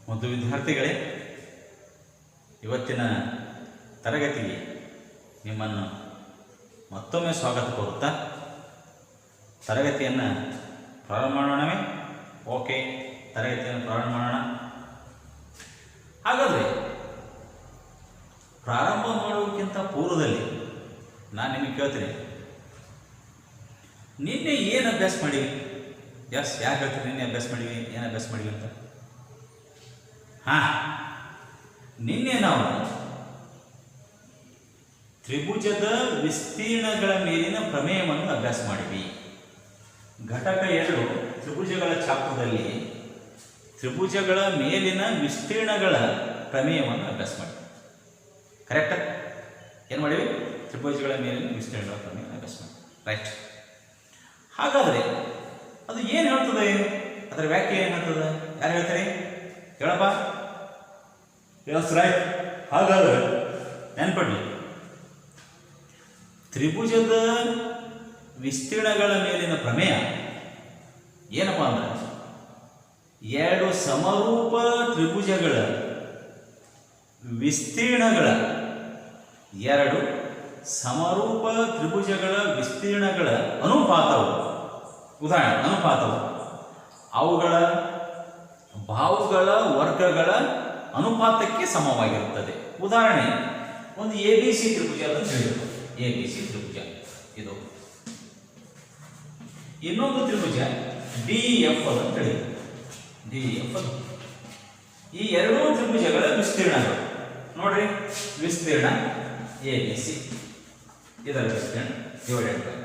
ಮತ್ತು ವಿದ್ಯಾರ್ಥಿಗಳೇ, ಇವತ್ತಿನ ತರಗತಿಗೆ ನಿಮ್ಮನ್ನು ಮತ್ತೊಮ್ಮೆ ಸ್ವಾಗತ ಕೋರುತ್ತಾ ತರಗತಿಯನ್ನು ಪ್ರಾರಂಭ ಮಾಡೋಣವೇ? ಓಕೆ, ತರಗತಿಯನ್ನು ಪ್ರಾರಂಭ ಮಾಡೋಣ. ಹಾಗಾದರೆ ಪ್ರಾರಂಭ ಮಾಡುವುದಕ್ಕಿಂತ ಪೂರ್ವದಲ್ಲಿ ನಾನು ನಿಮಗೆ ಕೇಳ್ತೀನಿ, ನಿನ್ನೆ ಏನು ಅಭ್ಯಾಸ ಮಾಡಿವಿ? ಯಾಕೆ ಹೇಳ್ತೀರಿ ನಿನ್ನೆ ಅಭ್ಯಾಸ ಮಾಡಿವಿ, ಏನು ಅಭ್ಯಾಸ ಮಾಡಿವಿ ಅಂತ? ನಿನ್ನೆ ನಾವು ತ್ರಿಭುಜದ ವಿಸ್ತೀರ್ಣಗಳ ಮೇಲಿನ ಪ್ರಮೇಯವನ್ನು ಅಭ್ಯಾಸ ಮಾಡಿವಿ. ಘಟಕ 2 ತ್ರಿಭುಜಗಳ ಚಾಪ್ಟರ್ದಲ್ಲಿ ತ್ರಿಭುಜಗಳ ಮೇಲಿನ ವಿಸ್ತೀರ್ಣಗಳ ಪ್ರಮೇಯವನ್ನು ಅಭ್ಯಾಸ ಮಾಡಿವಿ. ಕರೆಕ್ಟಾ? ಏನು ಮಾಡಿವಿ? ತ್ರಿಭುಜಗಳ ಮೇಲಿನ ವಿಸ್ತೀರ್ಣಗಳ ಪ್ರಮೇಯ ಅಭ್ಯಾಸ ಮಾಡಿವಿ. ರೈಟ್. ಹಾಗಾದರೆ ಅದು ಏನು ಹೇಳ್ತದೆ? ಅದರ ವ್ಯಾಖ್ಯೆ ಏನು ಹೇಳ್ತದೆ? ಯಾರು ಹೇಳ್ತಾರೆ? ಹೇಳಪ್ಪ. Yes, right. ಹಾಗಾದರೆ ನೆನ್ಪಡ್ಲಿ, ತ್ರಿಭುಜದ ವಿಸ್ತೀರ್ಣಗಳ ಮೇಲಿನ ಪ್ರಮೇಯ ಏನಪ್ಪ ಅಂದ್ರೆ, 2 ಸಮರೂಪ ತ್ರಿಭುಜಗಳ ವಿಸ್ತೀರ್ಣಗಳ 2 ಸಮರೂಪ ತ್ರಿಭುಜಗಳ ವಿಸ್ತೀರ್ಣಗಳ ಅನುಪಾತವು, ಉದಾಹರಣೆ ಅನುಪಾತವು ಅವುಗಳ ಬಾಹುಗಳ ವರ್ಗಗಳ ಅನುಪಾತಕ್ಕೆ ಸಮವಾಗಿರುತ್ತದೆ. ಉದಾಹರಣೆ, ಒಂದು ABC ತ್ರಿಭುಜ ಅಂತ ಹೇಳಿದ್ರು. ABC ತ್ರಿಭುಜ ಇದು, ಇನ್ನೊಂದು ತ್ರಿಭುಜ DEF ಅಂತ ಹೇಳಿದ್ರು. DEF ಈ ಎರಡೂ ತ್ರಿಭುಜಗಳ ವಿಸ್ತೀರ್ಣಗಳು ನೋಡ್ರಿ. ವಿಸ್ತೀರ್ಣ ABC, ಇದರ ವಿಸ್ತೀರ್ಣ divided by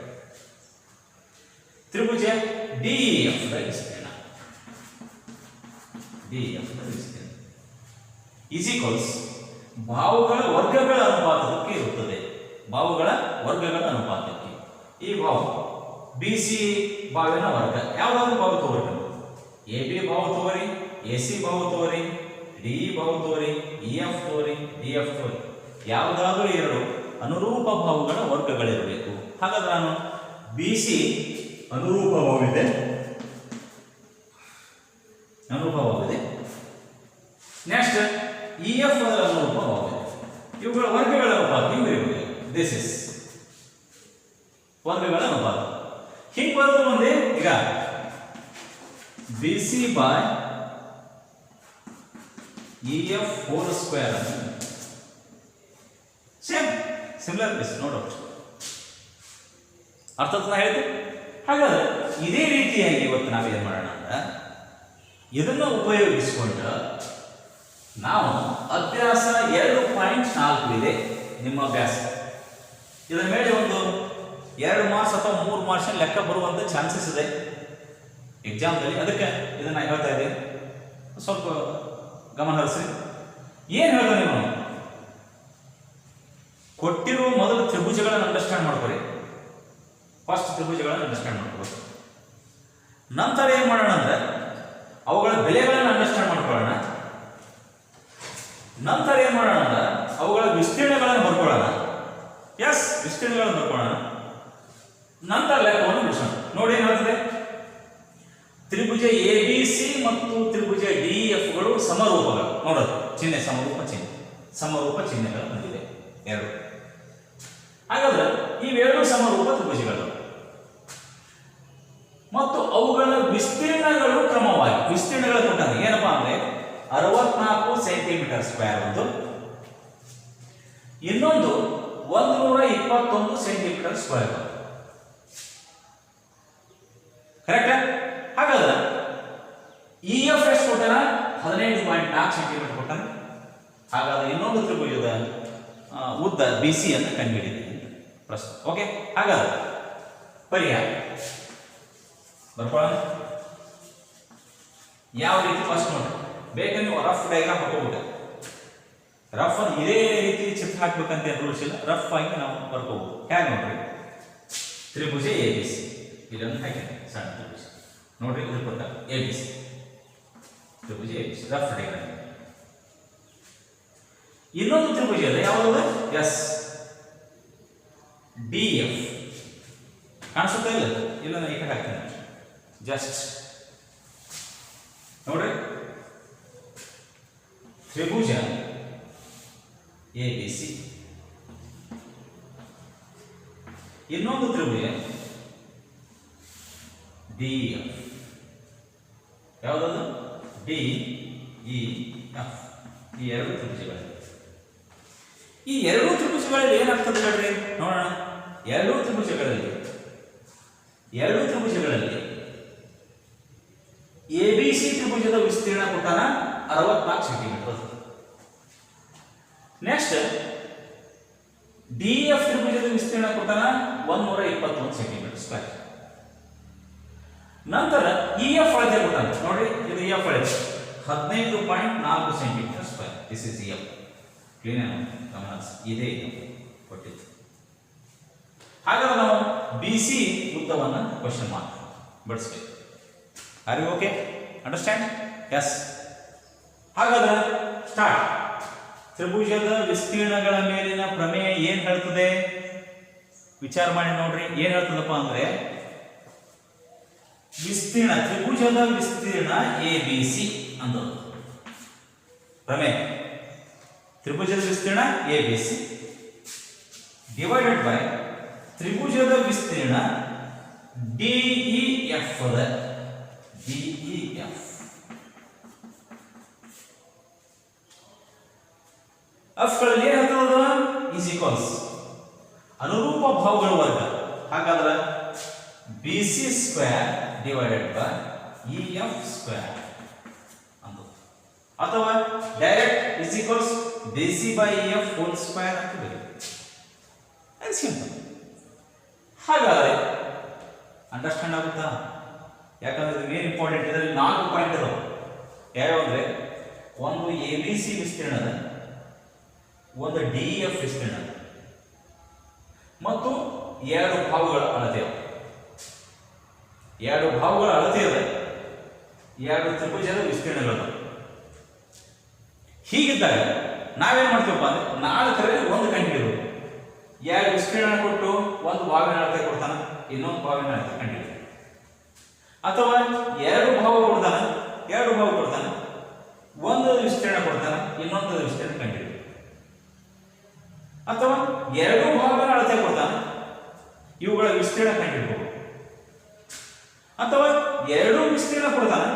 Tribhuja DEF the ವಿಸ್ತೀರ್ಣ, DEF ದ ವಿಸ್ತೀರ್ಣ ಈಸ್ ಈಕ್ವಲ್ಸ್ ಬಾಹುಗಳ ವರ್ಗಗಳ ಅನುಪಾತಕ್ಕೆ ಇರುತ್ತದೆ. ಬಾಹುಗಳ ವರ್ಗಗಳ ಅನುಪಾತಕ್ಕೆ ಈ ಬಾಹು BC ಬಾವಿನ ವರ್ಗ, ಯಾವುದಾದ್ರೂ ಬಾಹು ತೋರಿ, AB ಬಾಹು ತೋರಿ, AC ಬಾಹು ತೋರಿ, DE ಬಾಹು ತೋರಿ, EF ತೋರಿ, DF ತೋರಿ, ಯಾವುದಾದ್ರೂ 2 ಅನುರೂಪ ಬಾಹುಗಳ ವರ್ಗಗಳಿರಬೇಕು. ಹಾಗಾದ್ರೆ ನಾನು BC ಅನುರೂಪ ಬಾಹುವಿದೆ, ನೆಕ್ಸ್ಟ್ EF ಅದರ ಅನುರೂಪ ಬಾಹುವಿದೆ. ಇವುಗಳ ವರ್ಗಗಳ ಅನುಪಾತ ಇವು ಇರಬೇಕು. ದಿಸ್ ಇಸ್ ವರ್ಗಗಳ ಅನುಪಾತ. ಹಿಂಗೆ ಬರೋದು ಒಂದೇ. ಈಗ BC by EF whole square same similar this, no doubt. ಅರ್ಥ ಹೇಳ್ತು. ಹಾಗಾದ್ರೆ ಇದೇ ರೀತಿಯಾಗಿ ಇವತ್ತು ನಾವೇನು ಮಾಡೋಣ ಅಂದ್ರೆ, ಇದನ್ನು ಉಪಯೋಗಿಸಿಕೊಂಡು ನಾವು ಅಭ್ಯಾಸ 2.4 ಇದೆ ನಿಮ್ಮ ಅಭ್ಯಾಸ. ಇದರ ಮೇಲೆ ಒಂದು 2 ಮಾರ್ಕ್ಸ್ ಅಥವಾ 3 ಮಾರ್ಕ್ಸ್ ಲೆಕ್ಕ ಬರುವಂಥ ಚಾನ್ಸಸ್ ಇದೆ ಎಕ್ಸಾಮ್ದಲ್ಲಿ. ಅದಕ್ಕೆ ಇದನ್ನು ಹೇಳ್ತಾ ಇದ್ದೀನಿ, ಸ್ವಲ್ಪ ಗಮನ ಹರಿಸಿ. ಏನು ಹೇಳ್ತಾ ನೀವು ಕೊಟ್ಟಿರುವ ಮೊದಲು ತ್ರಿಭುಜಗಳನ್ನು ಅಂಡರ್ಸ್ಟ್ಯಾಂಡ್ ಮಾಡ್ಕೊರಿ. ಫಸ್ಟ್ ತ್ರಿಭುಜಗಳನ್ನು ಅಂಡರ್ಸ್ಟ್ಯಾಂಡ್ ಮಾಡ್ಕೋಬೇಕು. ನಂತರ ಏನು ಮಾಡೋಣ ಅಂದ್ರೆ ಅವುಗಳ ಬೆಲೆಗಳನ್ನು ಅಂಡರ್ಸ್ಟ್ಯಾಂಡ್ ಮಾಡ್ಕೊಳ್ಳೋಣ. ನಂತರ ಏನು ಮಾಡೋಣ ಅಂದ್ರೆ ಅವುಗಳ ವಿಸ್ತೀರ್ಣಗಳನ್ನು ಬರ್ಕೊಳ್ಳೋಣ. ಎಸ್, ವಿಸ್ತೀರ್ಣಗಳನ್ನು ಬರ್ಕೊಳ್ಳೋಣ. ನಂತರ ಲೆಕ್ಕವನ್ನು ಬಿಡಿಸೋಣ. ನೋಡಿ ಏನು ಹೇಳ್ತದೆ, ತ್ರಿಭುಜ ABC ಮತ್ತು ತ್ರಿಭುಜ DEFಗಳು ಸಮರೂಪಗಳು. ನೋಡೋದು ಚಿಹ್ನೆ, ಸಮರೂಪ ಚಿಹ್ನೆಗಳು ಬಂದಿದೆ 2. ಹಾಗಾದ್ರೆ ಇವೆರಡು ಸಮರೂಪ ತ್ರಿಭುಜಗಳು ಮತ್ತು ಅವುಗಳ ವಿಸ್ತೀರ್ಣಗಳು ಕ್ರಮವಾಗಿ ವಿಸ್ತೀರ್ಣಗಳು ಕೊಟ್ಟಾಗ ಏನಪ್ಪಾ ಅಂದ್ರೆ 64 ಸೆಂಟಿಮೀಟರ್ ಸ್ಕ್ವೇರ್ ಒಂದು, ಇನ್ನೊಂದು 121 ಸೆಂಟಿಮೀಟರ್ ಸ್ಕ್ವೇರ್. ಕರೆಕ್ಟಾ? ಹಾಗಾದ್ರೆ EF ಎಷ್ಟು ಕೊಟ್ಟಾನ? 15.4 ಸೆಂಟಿಮೀಟರ್ ಕೊಟ್ಟಾನ. ಹಾಗಾದ್ರೆ ಇನ್ನೊಂದು ತ್ರಿಭುಜದ ಉದ್ದ BC ಅಂತ ಕಂಡುಹಿಡಿದಿದೆ ಪ್ರಶ್ನೆ. ಓಕೆ, ಹಾಗಾದ್ರೆ ಪರಿಹಾರ ಬರ್ಕೊಳ್ಳೋಣ. ಯಾವ ರೀತಿ ಫಸ್ಟ್ ನೋಡಿ, ಬೇಕಂದ್ರೆ ನೀವು ರಫ್ ಡಯಾಗ್ರಾಮ್ ಹಾಕೋಬಹುದು. ರಫ್ ಅನ್ನು ಇದೇ ರೀತಿ ಚಿತ್ರ ಹಾಕ್ಬೇಕಂತ ರೂಲ್ಸ್ ಇಲ್ಲ, ರಫ್ ಆಗಿ ನಾವು ಬರ್ಕೋಬಹುದು. ಹೇಗೆ ನೋಡ್ರಿ, ತ್ರಿಭುಜ ABC ಇದನ್ನು ಹಾಕಿದೆ, ಸಣ್ಣ ತ್ರಿಭುಜ ನೋಡ್ರಿ, ಇದ್ರ ಪ್ರಕಾರ ABC ತ್ರಿಭುಜ ABC ರಫ್ ಡಯಾಗ್ರಾಮ್. ಇನ್ನೊಂದು ತ್ರಿಭುಜ ಇದೆ, ಯಾವುದು? ಎಸ್, DF ಕಾಣಿಸುತ್ತಾ ಇಲ್ಲ? ಇಲ್ಲ, ನಾನು ಈ ಕಡೆ ಹಾಕ್ತೇನೆ. ಜಸ್ಟ್ ನೋಡ್ರಿ, ತ್ರಿಭುಜ ಎ ಬಿ ಸಿ, ಇನ್ನೊಂದು ತ್ರಿಭುಜ ಡಿ ಎಫ್. ಯಾವುದದು? D E F. ಈ ಎರಡು ತ್ರಿಭುಜಗಳಿವೆ. ಈ ಎರಡೂ ತ್ರಿಭುಜಗಳಲ್ಲಿ ಏನಾಗ್ತದೆ ಹೇಳ್ರಿ ನೋಡೋಣ. ಎರಡೂ ತ್ರಿಭುಜಗಳಲ್ಲಿ ಎ ಬಿ ಸಿ ತ್ರಿಭುಜದ ವಿಸ್ತೀರ್ಣ ಕೊಟ್ಟಾನ 64 ಸೆಂಟಿಮೀಟರ್. ನೆಕ್ಸ್ಟ್ ಡಿ ಎಫ್ ತ್ರಿಭುಜದ ವಿಸ್ತೀರ್ಣ ಕೊಟ್ಟಾನ 121 ಸೆಂಟಿಮೀಟರ್ ಸ್ಕ್ವೇರ್. ನಂತರ ಇ ಎಫ್ ಅಳತೆ ಕೊಟ್ಟಾನ ನೋಡ್ರಿ, ಇದು ಇ ಎಫ್ ಅಳತೆ 15.4 centimetre square. This is E F. Clean ಗಮನಿಸಿ, ಇದೇ ಇದು ಕೊಟ್ಟಿದ್ದು. ಹಾಗಾದ್ರೆ ನಾವು ಬಿ ಸಿ ಉದ್ದವನ್ನು ಕ್ವಶನ್ ಮಾರ್ಕ್ ಬಿಡಿಸ್ಬೇಕು. Are you okay? Understand? Yes. ಹಾಗಾದ್ರೆ ಸ್ಟಾರ್ಟ್. ತ್ರಿಭುಜದ ವಿಸ್ತೀರ್ಣಗಳ ಮೇಲಿನ ಪ್ರಮೇಯ ಏನ್ ಹೇಳ್ತದೆ ವಿಚಾರ ಮಾಡಿ ನೋಡ್ರಿ. ಏನ್ ಹೇಳ್ತದಪ್ಪ ಅಂದ್ರೆ ವಿಸ್ತೀರ್ಣ, ತ್ರಿಭುಜದ ವಿಸ್ತೀರ್ಣ ಎ ಬಿ ಸಿ ಅಂದದ್ದು ಪ್ರಮೇಯ. ತ್ರಿಭುಜದ ವಿಸ್ತೀರ್ಣ A B C divided by ತ್ರಿಭುಜದ ವಿಸ್ತೀರ್ಣ ಡಿ ಇ ಎಫ್ ಅದ. ಡಿ ಇ ಎಫ್ ಗಳಲ್ಲಿ ಏನಾಗ್ತದ? ಈಸ್ ಈಕ್ವಲ್ಸ್ ಅನುರೂಪ ಭಾವಗಳ ವರ್ಗ. ಹಾಗಾದ್ರೆ B C square divided by E F square ಅಂತ, ಅಥವಾ direct is equals B C by E F whole square ಅಂತ ಬರೀತೀವಿ. ಸಿಂಪಲ್. ಹಾಗಾದ್ರೆ ಅಂಡರ್ಸ್ಟ್ಯಾಂಡ್ ಆಗುತ್ತಾ? ಯಾಕಂದ್ರೆ ಇದು ಮೇನ್ ಇಂಪಾರ್ಟೆಂಟ್. ಇದರಲ್ಲಿ 4 ಪಾಯಿಂಟ್ ಇದಾವೆ. ಯಾವ್ಯಾವಂದ್ರೆ ಒಂದು ಎ ಬಿ ಸಿ ವಿಸ್ತೀರ್ಣದ, ಒಂದು ಡಿ ಎಫ್ ವಿಸ್ತೀರ್ಣ ಮತ್ತು 2 ಭಾಗಗಳ ಅಳತೆ. 2 ಭಾಗಗಳ ಅಳತೆ ಇದೆ, 2 ತ್ರಿಭುಜದ ವಿಸ್ತೀರ್ಣಗಳು. ಹೀಗಿದ್ದಾಗ ನಾವೇನ್ ಮಾಡ್ತೀವಪ್ಪ ಅಂದ್ರೆ 4ರಲ್ಲಿ ಒಂದು ಕಂಡುಹಿಡಿಯಬೇಕು. 2 ವಿಸ್ತೀರ್ಣ ಕೊಟ್ಟು ಒಂದು ಭಾಗನ ಅಳತೆ ಕೊಡ್ತಾನೆ, ಇನ್ನೊಂದು ಭಾಗನ ಅಳತೆ ಕಂಡುಹಿಡಿಯಬೇಕು. ಅಥವಾ 2 ಭಾಗ ಕೊಡ್ತಾನೆ, ಒಂದು ವಿಸ್ತೀರ್ಣ ಕೊಡ್ತಾನೆ, ಇನ್ನೊಂದು ವಿಸ್ತೀರ್ಣ ಕಂಡುಹಿಡಿಯಬೇಕು. ಅಥವಾ 2 ಭಾಗಗಳ ಅಳತೆ ಕೊಡ್ತಾನೆ, ಇವುಗಳ ವಿಸ್ತೀರ್ಣ ಕಂಡುಹಿಡಿಯಬೇಕು. ಅಥವಾ 2 ವಿಸ್ತೀರ್ಣ ಕೊಡ್ತಾನೆ,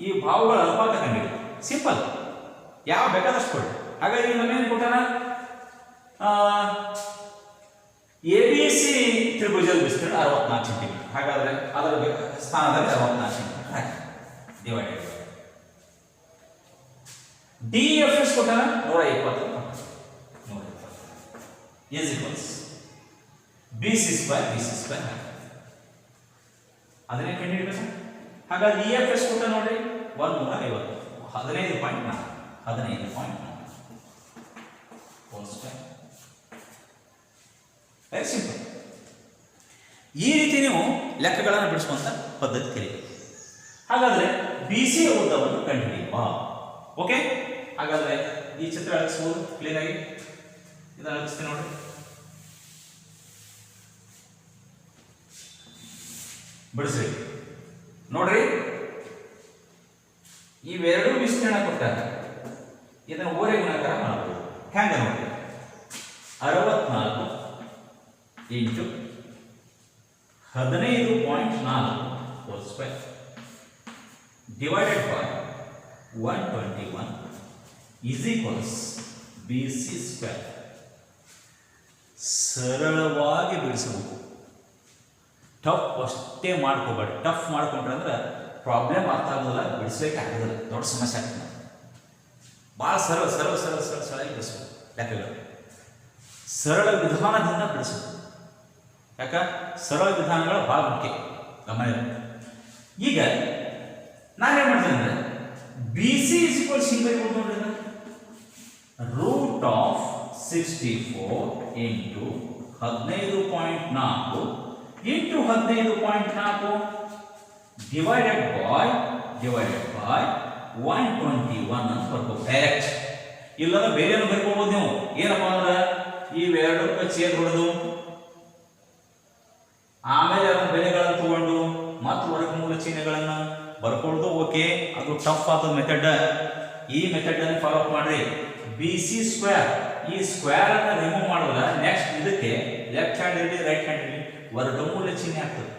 ಈ ಭಾಗಗಳ ಅನುಪಾತ ಕಂಡುಹಿಡಿಯಬೇಕು. ಸಿಂಪಲ್. ಯಾವ ಬೇಕಾದಷ್ಟು ಕೊಡಿ. ಹಾಗಾಗಿ ನಮ್ಮೇನು ಕೊಟ್ಟಾನ? ಎ ಬಿ ಸಿ ತ್ರಿಭುಜದ ವಿಸ್ತೀರ್ಣ 64 ಸೆಂಟಿಮೀಟರ್. ಹಾಗಾದ್ರೆ ಅದರ ಸ್ಥಾನದಲ್ಲಿ 64 ಸೆಂಟಿಮೀಟರ್ ಹಾಕಿ divided by D F S ಕೊಟ್ಟಾನ 120 is equals BC square ಅದನ್ನೇ ಕಂಡುಹಿಡಿಯಬೇಕು. ಹಾಗಾಗಿ ಇ ಎಫ್ ಎಸ್ ಕೊಟ್ಟ ನೋಡ್ರಿ 150, 15.4 ಹೋಲ್ ಸ್ಕ್ವೇರ್. Very simple. ಈ ರೀತಿ ನೀವು ಲೆಕ್ಕಗಳನ್ನು ಬಿಡಿಸುವಂತ ಪದ್ಧತಿ ಕಲಿಬೇಕು. ಹಾಗಾದ್ರೆ ಬಿ ಸಿ ಉದ್ದವನ್ನು ಕಂಡುಹಿಡಿಯುವ. ಓಕೆ, ಹಾಗಾದ್ರೆ ಈ ಚಿತ್ರ ಅಳಿಸಬಹುದು ಕ್ಲೀನ್ ಆಗಿ. ಇದನ್ನ ಅಳಿಸ್ತೀನಿ ನೋಡ್ರಿ. ಬಿಡಿಸ್ರಿ ನೋಡ್ರಿ. ಇವೆರಡು ವಿಸ್ತೀರ್ಣ ಕೊಟ್ಟಾಗ ಇದನ್ನು ಓರೆ ಗುಣಾಕಾರ ಮಾಡಬಹುದು. ಹೆಂಗ ನೋಡ್ರಿ? 64 into 15.4 whole square divided by 121 is equals BC square. ಸರಳವಾಗಿ ಬಿಡಿಸಬಹುದು. ಟಫ್ ಅಷ್ಟೇ ಮಾಡ್ಕೋಬೇಡಿ. ಟಫ್ ಮಾಡ್ಕೊಂಡ್ರೆ ಅಂದ್ರೆ ಪ್ರಾಬ್ಲಮ್ ಅರ್ಥ ಆಗೋದಿಲ್ಲ, ಬಿಡಿಸ್ಲಿಕ್ಕೆ ಆಗೋದಿಲ್ಲ, ದೊಡ್ಡ ಸಮಸ್ಯೆ ಆಗ್ತದೆ. ಭಾಳ ಸರಳಾಗಿ ಬಿಡಿಸ್ಬೇಕು. ಲೆಕ್ಕಗಳು ಸರಳ ವಿಧಾನದಿಂದ ಬಿಡಿಸಬೇಕು. ಯಾಕ ಸರಳ ವಿಧಾನಗಳು ಭಾಳ ಮುಖ್ಯ, ಗಮನ ಇರುತ್ತೆ. ಈಗ ನಾನೇನು ಮಾಡ್ತೇನೆ ಅಂದರೆ ಬಿ ಸಿ ಇಸ್ ಈಕ್ವಲ್ಸ್ ಹಿಂಗೆ ಬರೀಬೋದು ನೋಡ್ರಿ. Root of 64 into 15.4 into 15.4 divided by 121 ಅಂತ ಬರ್ಬೋದು ಡೈರೆಕ್ಟ್. ಇಲ್ಲದ ಬೇರೆ ಬರ್ಕೋಬಹುದು ನೀವು. ಏನಪ್ಪ ಅಂದ್ರೆ ಇವೆರಡಕ್ಕೆ ಛೇದ ಹೊಡೆದು ಆಮೇಲೆ ಅದರ ಬೆಲೆಗಳನ್ನು ತಗೊಂಡು ಮತ್ತು ವರ್ಗಮೂಲ ಚಿಹ್ನೆಗಳನ್ನು ಬರ್ಕೊಳ್ಳೋದು ಓಕೆ, ಅದು ಟಫ್ ಆದ ಮೆಥಡ್. ಈ ಮೆಥಡ್ ಅನ್ನು ಫಾಲೋ ಅಪ್ ಮಾಡ್ರಿ. ಬಿ ಸಿ ಸ್ಕ್ವೇರ್, ಈ ಸ್ಕ್ವೇರ್ ಅನ್ನು ರಿಮೂವ್ ಮಾಡಿದ್ರೆ ನೆಕ್ಸ್ಟ್ ಇದಕ್ಕೆ ಲೆಫ್ಟ್ ಹ್ಯಾಂಡ್ ಇರಲಿ ರೈಟ್ ಹ್ಯಾಂಡ್ ಇರಲಿ ವರ್ಗಮೂಲ ಚಿಹ್ನೆ ಆಗ್ತದೆ.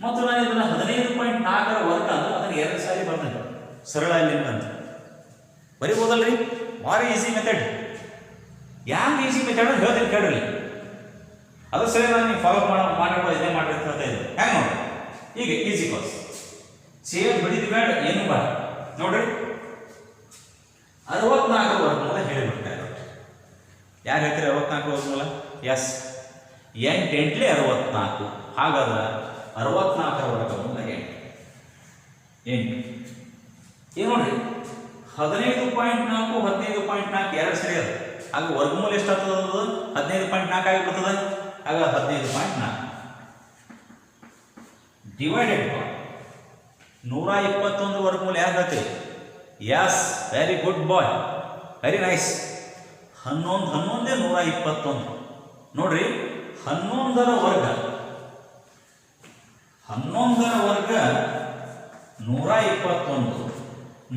ಮತ್ತು ನಾನು ಇದನ್ನ 15.4 ವರ್ಗ ಅಂದ್ರೆ ಅದನ್ನು 2 ಸಾರಿ ಬರ್ತದೆ ಸರಳ ಇಲ್ಲಿಂದ ಅಂತ ಬರೀಬೋದಲ್ರಿ. ಭಾರಿ ಈಸಿ ಮೆಥಡ್. ಯಾಕೆ ಈಸಿ ಮೆಥಡ್ ಅಂತ ಹೇಳ್ತೀನಿ ಕೇಳ್ರಿ. ಅದು ಸರಿ ನಾನು ನೀವು ಫಾಲೋ ಮಾಡಬೇಕು ಇದೇ ಮಾಡ್ರಿ ಅಂತ ಹೇಳ್ತಾ ಇದ್ದೀನಿ. ಹೆಂಗೆ ನೋಡಿ ಈಗ ಈಸಿ ಕಾಸ್ ಸೇಮ್ ಬಡಿದು ಬೇಡ ಏನು ಬೇಡ ನೋಡ್ರಿ. 64 ವರ್ಗಮೂಲ ಹೇಳಿಬಿಡ್ತಾರೆ. ಯಾರು ಹೇಳ್ತೀರಿ 64 ವರ್ಗಮೂಲ? ಎಸ್, 8 ಎಂಟ್ಲಿ 64. ಹಾಗಾದ್ರೆ 64 ವರ್ಗಮೂಲ 8. ಏನು ನೋಡ್ರಿ 15.4 15.4 ಎರಡು ಸರಿ ಅದು. ಆಗ ವರ್ಗಮೂಲ ಎಷ್ಟಾಗ್ತದೆ? 15.4 ಆಗಿಬಿಡ್ತದೆ. ಆಗ 15.4 ಡಿವೈಡೆಡ್ ಬೈ 121 ವರ್ಗಮೂಲ ಯಾರು ಹೇಳ್ತೀರಿ? ಯಸ್, ವೆರಿ ಗುಡ್ ಬಾಯ್, ವೆರಿ ನೈಸ್. 11 121 ನೋಡ್ರಿ. 11ರ ವರ್ಗ 121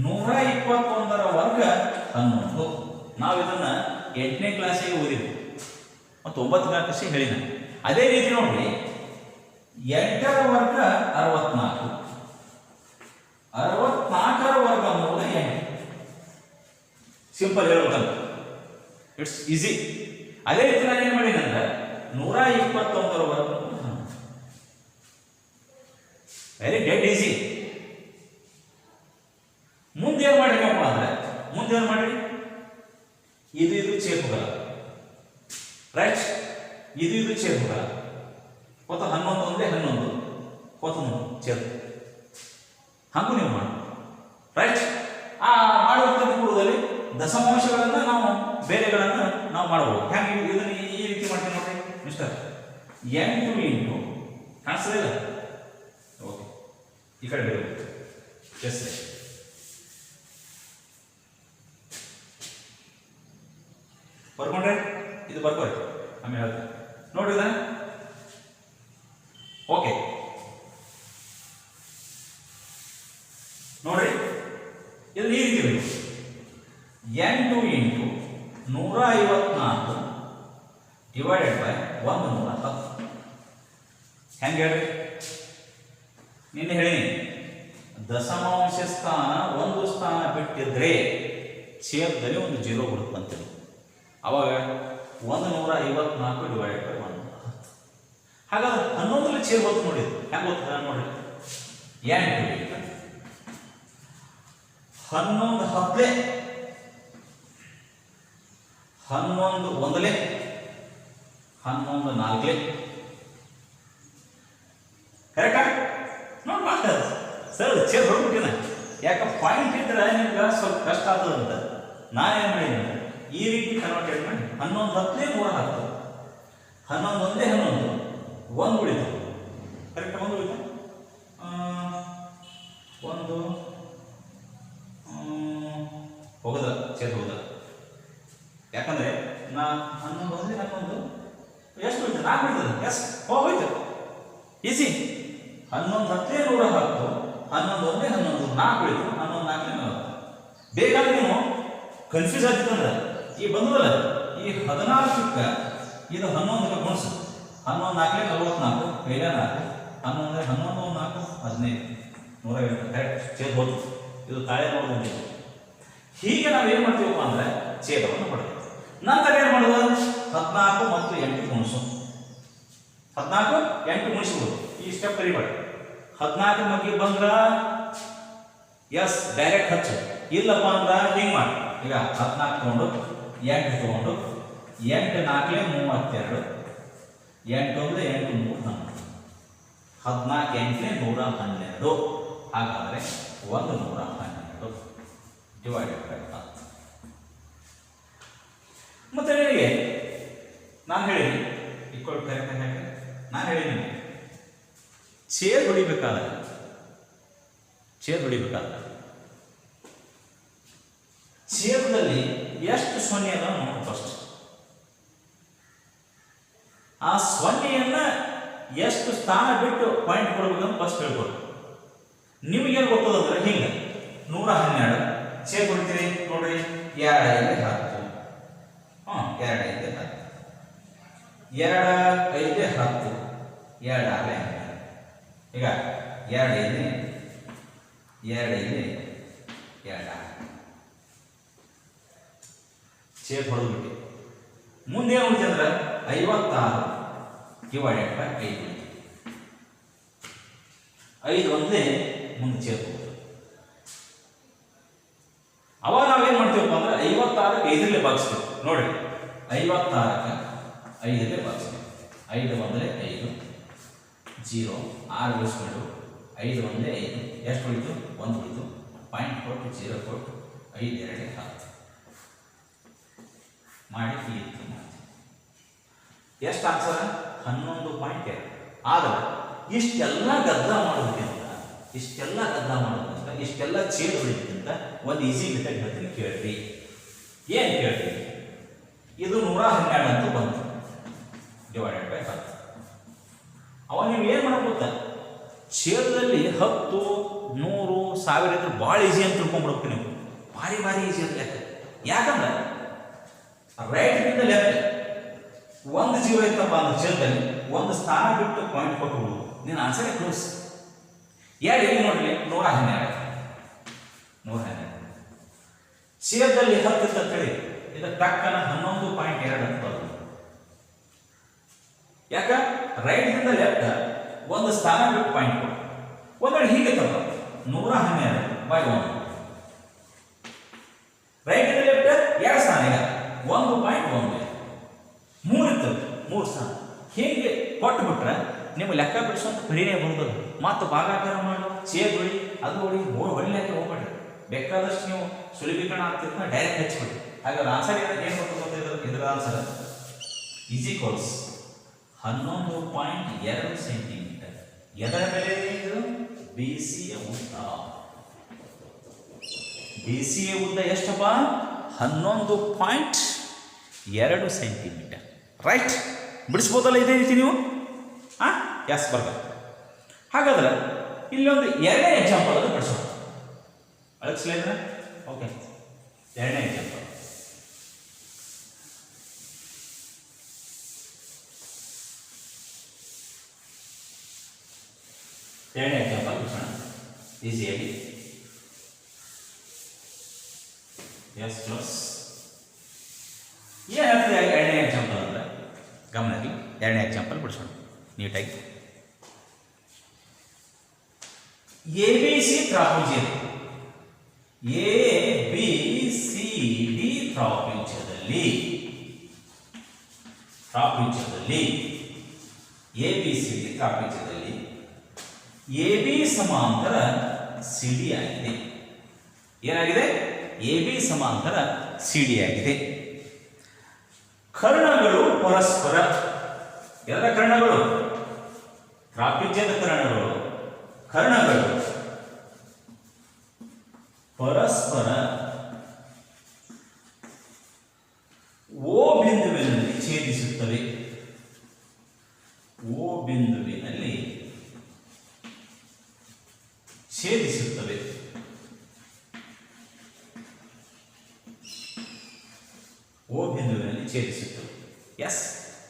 121ರ ವರ್ಗ 11. ನಾವು ಇದನ್ನ 8ನೇ ಕ್ಲಾಸಿಗೆ ಓದಿದ್ವಿ ಮತ್ತು 9ನೇ ಕ್ಲಾಸಿಗೆ ಹೇಳಿನ. ಅದೇ ರೀತಿ ನೋಡ್ರಿ 8ರ ವರ್ಗ 64, 64ರ ವರ್ಗಮೂಲ 8. ಸಿಂಪಲ್ ಹೇಳ್ಬೇಕಲ್ಲ, ಇಟ್ಸ್ ಈಸಿ. ಅದೇ ರೀತಿ ನಾನು ಏನು ಮಾಡಿದೆ ಅಂದ್ರೆ 121ರ ವರ್ಗಮೂಲ ವೆರಿ ಡೆಡ್ ಈಸಿ. ಮುಂದೆ ಏನು ಮಾಡಿರಪ್ಪ ಅಂದ್ರೆ ಮುಂದೆ ಏನು ಮಾಡಿ ಇದು ಚೇಪುಗಳ ರೈಟ್, ಇದು ಚೇಪುಗಳ ಕೊತ್ತ 11 ಒಂದೇ 11 ಕೊತ್ತ ಚೇರು ಹಾಗೂ ನೀವು ಮಾಡಿ ರೈಟ್. ಆ ಮಾಡುವಂಥದ್ದು ಕೂಡದಲ್ಲಿ ದಶಮಾಂಶಗಳನ್ನು ನಾವು ಬೇರೆಗಳನ್ನು ನಾವು ಮಾಡಬಹುದು. ಹ್ಯಾಂಗೆ ಇದನ್ನು ಈ ರೀತಿ ಮಾಡ್ತೀವಿ ನೋಡ್ರಿ ಮಿಸ್ಟರ್. 8 ಇಂಟು ಕಾಣಿಸ್ತದಿಲ್ಲ? ಓಕೆ, ಈ ಕಡೆ ಬೇರೆ ಎಸ್ ಬರ್ಕೊಂಡ್ರೆ ಇದು ಬರ್ಕೋರಿ ಆಮೇಲೆ ಹೇಳ್ತೀನಿ ನೋಡ್ರಿ. ಓಕೆ ನೋಡ್ರಿ, ಇದು ಈ ರೀತಿ ಬೇಕು. 8 ಇಂಟು 154 ಡಿವೈಡೆಡ್ ಬೈ 110. ಹೆಂಗೆ ಹೇಳ್ರಿ? ನಿನ್ನೆ ಹೇಳಿ ದಶಮಾಂಶ ಸ್ಥಾನ ಒಂದು ಸ್ಥಾನ ಬಿಟ್ಟಿದ್ರೆ ಛೇದದಲ್ಲಿ ಒಂದು 0 ಬರುತ್ತಂತೆ. ಅವಾಗ 154 ಡಿವೈಡೆಡ್ ಬೈ 110. ಹಾಗಾದ್ರೆ 11ರಲ್ಲಿ ಛೇದ ಹೊತ್ತು ನೋಡಿದ್ರು ಹೆಂಗೆ ಗೊತ್ತ ನೋಡ್ರಿ. 8 11 10 11 1 11 4 ಕರೆಕ್ಟಾ? ನೋಡಿ ಮಾಡ್ತಾರೆ ಸರ್, ಛೇದ ಹೊಡ್ಬಿಟ್ಟಿನ. ಯಾಕೆ ಪಾಯಿಂಟ್ ಇದ್ರೆ ನಿಮ್ಗೆ ಸ್ವಲ್ಪ ಕಷ್ಟ ಆಗ್ತದಂತ ನಾನೇನು ಮಾಡಿದ್ದೀನಿ ಈ ರೀತಿ ಕನ್ವರ್ಟ್ ಮಾಡಿ 11 10 110 11 ಒಂದೇ 11 1 ಉಳಿತು. ಕರೆಕ್ಟ್? 1 ಉಳಿತು. 1 ಹೋಗದ ಛೇದ ಹೋಗದ. ಯಾಕಂದ್ರೆ ನಾ 11 ಒಂದೇ 11 ಎಷ್ಟು ಉಳಿತು? 4 ಉಳಿತದೆ. ಎಸ್, ಹೋಯ್ತು ಈಸಿ. 11 10 110 11 ಒಂದೇ 11 4 ಉಳಿತು. 11 4 40. ಬೇಕಾದ್ರೆ ನೀವು ಕನ್ಫ್ಯೂಸ್ ಆಗ್ತಿತ್ತಂದ್ರೆ ಈ ಬಂದ್ರಲ್ಲ ಈ 14ಕ್ಕೆ ಇದು 11ಕ್ಕೆ ಗುಣಿಸು. 11 4 44 ಬೇಗ 4 11 11 4 15 120. ಕರೆಕ್ಟ್, ಛೇದ ಹೋಯ್ತು. ಇದು ತಾಳೆ ನೋಡೋದು. ಹೀಗೆ ನಾವು ಏನು ಮಾಡ್ತೀವಪ್ಪ ಅಂದ್ರೆ ಛೇದವನ್ನು ಪಡೆದು ನಂತರ ಏನು ಮಾಡೋದು? 14 ಮತ್ತು 8 ಗುಣಿಸು. 14 8 ಗುಣಿಸ್ಬೋದು. ಈ ಸ್ಟೆಪ್ ಕರಿಬೇಡಿ. 14 ಮಗ್ಗಿ ಬಂದ್ರ ಎಸ್ ಡೈರೆಕ್ಟ್ ಹಚ್ಚು. ಇಲ್ಲಪ್ಪ ಅಂದ್ರೆ ಹಿಂಗೆ ಮಾಡಿ. ಈಗ 14 ತಗೊಂಡು 8 ತಗೊಂಡು 8 4 32 8 1 8 3 14 8 112. ಹಾಗಾದರೆ 112 ಡಿವೈಡೆಡ್ ಬೈ 10. ಮತ್ತೆ ನಿನಗೆ ನಾನು ಹೇಳಿ ಇಕ್ವಲ್ ಕರೆಕ್ಟ್ ಹಾಕಿ ನಾನು ಹೇಳಿ ನಿಮಗೆ ಛೇದ ಹೊಡಿಬೇಕಾದ್ರೆ ಛೇದದಲ್ಲಿ ಎಷ್ಟು ಸೊನ್ನೆ ಅದ ನೋಡಿ ಫಸ್ಟ್. ಆ ಸೊನ್ನೆಯನ್ನ ಎಷ್ಟು ಸ್ಥಾನ ಬಿಟ್ಟು ಪಾಯಿಂಟ್ ಕೊಡ್ಬೇಕಂತ ಫಸ್ಟ್ ಹೇಳ್ಕೊಡು. ನಿಮಗೇನು ಗೊತ್ತದಂದ್ರೆ ಹಿಂಗೆ 112 ಛೇದ ಹೊಡಿತೀರಿ ನೋಡ್ರಿ, 2 5 10. ಹಾಂ 2 5 10, 2 5 10, 2 6 ಈಗ 2 5 2 ಛೇದ ಹೊಡೆದ್ಬಿಟ್ಟು ಮುಂದೆ ಏನು ಉಳಿತು ಅಂದ್ರೆ 56 ಡಿವೈಡೆಡ್ ಬೈ 5 ಉಳಿತು. 5 ಒಂದೇ ಮುಂದೆ ಛೇದ ಹೋಗ್ತದೆ. ಅವಾಗ ನಾವೇನು ಮಾಡ್ತೀವಪ್ಪ ಅಂದ್ರೆ 56ಕ್ಕೆ 5ರಲ್ಲಿ ಭಾಗಿಸ್ಬೇಕು. ನೋಡಿ 56ಕ್ಕೆ 5ರಲ್ಲಿ ಭಾಗಿಸ್ಬೇಕು. 5 ಒಂದಲೇ 5, 0 6 ಉಳಿಸ್ಕೊಂಡು 5 ಒಂದೇ 5 ಎಷ್ಟು ಉಳಿತು? 1 ಉಳಿತು. ಪಾಯಿಂಟ್ ಕೊಟ್ಟು 0 ಕೊಟ್ಟು 5 2 10 ಮಾಡಿ ಇತ್ತು ಮಾಡ್ತೀವಿ. ಎಷ್ಟು ಆನ್ಸರ್? 11.2. ಆದರೆ ಇಷ್ಟೆಲ್ಲ ಗದ್ದಲ ಮಾಡೋದಕ್ಕಿಂತ ಇಷ್ಟೆಲ್ಲ ಛೇದ ಹೊಡಿಯೋದಕ್ಕಿಂತ ಒಂದು ಈಸಿ ಮೆಥಡ್ ಹೇಳ್ತೀನಿ ಕೇಳ್ರಿ. ಏನು ಕೇಳ್ರಿ? ಇದು 112 ಅಂತ ಬಂತು ಡಿವೈಡೆಡ್ ಬೈ 10. ಅವಾಗ ನೀವು ಏನು ಮಾಡ್ಬೋದ? ಛೇದದಲ್ಲಿ 10 100 1000 ಇದ್ರೆ ಭಾಳ ಈಸಿ ಅಂತ ತಿಳ್ಕೊಂಡ್ಬಿಡ್ಬೇಕು ನೀವು. ಭಾರಿ ಈಸಿ ಅಂತ ಲೆಕ್ಕ. ಯಾಕಂದ್ರೆ ರೈಟ್ನಿಂದ ಲೆಫ್ಟ್ 1 0 ಇತ್ತಪ್ಪ ಅಂದ್ರೆ ಛೇದದಲ್ಲಿ 1 ಸ್ಥಾನ ಬಿಟ್ಟು ಪಾಯಿಂಟ್ ಕೊಟ್ಟು ನೀನು ಆನ್ಸರೇ ಕ್ಲೋಸ್. 2 ಇಲ್ಲಿ ನೋಡ್ರಿ 112 ಛೇದದಲ್ಲಿ 10 ಅಂತ ಹೇಳಿ ಇದು ಟಕ್ಕನ 11.2 ಅಂತ ಬರ್ತದೆ. ಯಾಕ? ರೈಟ್ನಿಂದ ಲೆಫ್ಟ್ 1 ಸ್ಥಾನ ಬಿಟ್ಟು ಪಾಯಿಂಟ್ ಕೊಡು. ಒಂದೊಂದು ಹೀಗೆ ತಪ್ಪ 112/1 ರೈಟ್ನಿಂದ ಲೆಫ್ಟ್ 2 ಸ್ಥಾನ ಈಗ 1.1 3 ಇರ್ತದೆ 3 ಸ್ಥಾನ. ಹೀಗೆ ಕೊಟ್ಟು ಬಿಟ್ರೆ ನಿಮ್ಮ ಲೆಕ್ಕ ಬಿಡಿಸುವಂತ ಪರಿಣಯ ಬರೋದಲ್ಲ. ಮತ್ತು ಭಾಗಾಕಾರ ಮಾಡು, ಛೇದ ಹೊಡಿ, ಅದು ಹೊಡಿ, 3 ಹೊಡಿಲಿಕ್ಕೆ ಹೋಗ್ಬೇಡ್ರಿ. ಬೇಕಾದಷ್ಟು ನೀವು ಸುಲಭೀಕರಣ ಆಗ್ತಿರ್ತ ಡೈರೆಕ್ಟ್ ಹಚ್ಬಿಡಿ. ಹಾಗಾದ್ರೆ ಆನ್ಸರ್ ಏನು ಗೊತ್ತಿದ್ರೆ ಇದರ ಆನ್ಸರ್ ಈಸ್ ಈಕ್ವಲ್ಸ್ 11.2 ಸೆಂಟಿಮೀಟರ್. ಎದರ ಬೆಲೆ ಇದು? BCಯ ಉದ್ದ. BCಯ ಉದ್ದ ಎಷ್ಟಪ್ಪ? 11.2 ಸೆಂಟಿಮೀಟರ್. ರೈಟ್? ಬಿಡಿಸ್ಬೋದಲ್ಲ ಇದೇ ರೀತಿ ನೀವು? ಎಸ್ ಬರ್ಗ. ಹಾಗಾದ್ರೆ ಇಲ್ಲೊಂದು 2ನೇ ಎಕ್ಸಾಂಪಲ್ ಅದು ಬಿಡಿಸೋಣ. ಅಳಗಿಸ್ಲಿದ್ರೆ ಓಕೆ. 2ನೇ ಎಕ್ಸಾಂಪಲ್ ಬಿಡಿಸೋಣ ಈಸಿಯಾಗಿ. ಎಸ್ ಪ್ಲಸ್ ಏನಾಗ್ತದೆ 2ನೇ ಎಕ್ಸಾಂಪಲ್ ಅಂದರೆ ಗಮನದಲ್ಲಿ 2ನೇ ಎಕ್ಸಾಂಪಲ್ ಬಿಡಿಸೋಣ ನೀಟಾಗಿ. ABC ತ್ರಾಪಿಜ್ಯದ ABCD ತ್ರಾಪಿಜ್ಯದಲ್ಲಿ ABCD ತ್ರಾಪಿಜ್ಯದಲ್ಲಿ AB ಸಮಾಂತರ CD ಆಗಿದೆ. ಏನಾಗಿದೆ? AB ಸಮಾಂತರ CD ಆಗಿದೆ. ಕರ್ಣಗಳು ಪರಸ್ಪರ. ಎಲ್ಲ ಕರ್ಣಗಳು ತ್ರಾಪಿಜ್ಯದ ಕರ್ಣಗಳು ಪರಸ್ಪರ O ಬಿಂದುವಿನಲ್ಲಿ ಛೇದಿಸುತ್ತವೆ. O ಬಿಂದುವಿನಲ್ಲಿ ಛೇದಿಸುತ್ತವೆ. ಎಸ್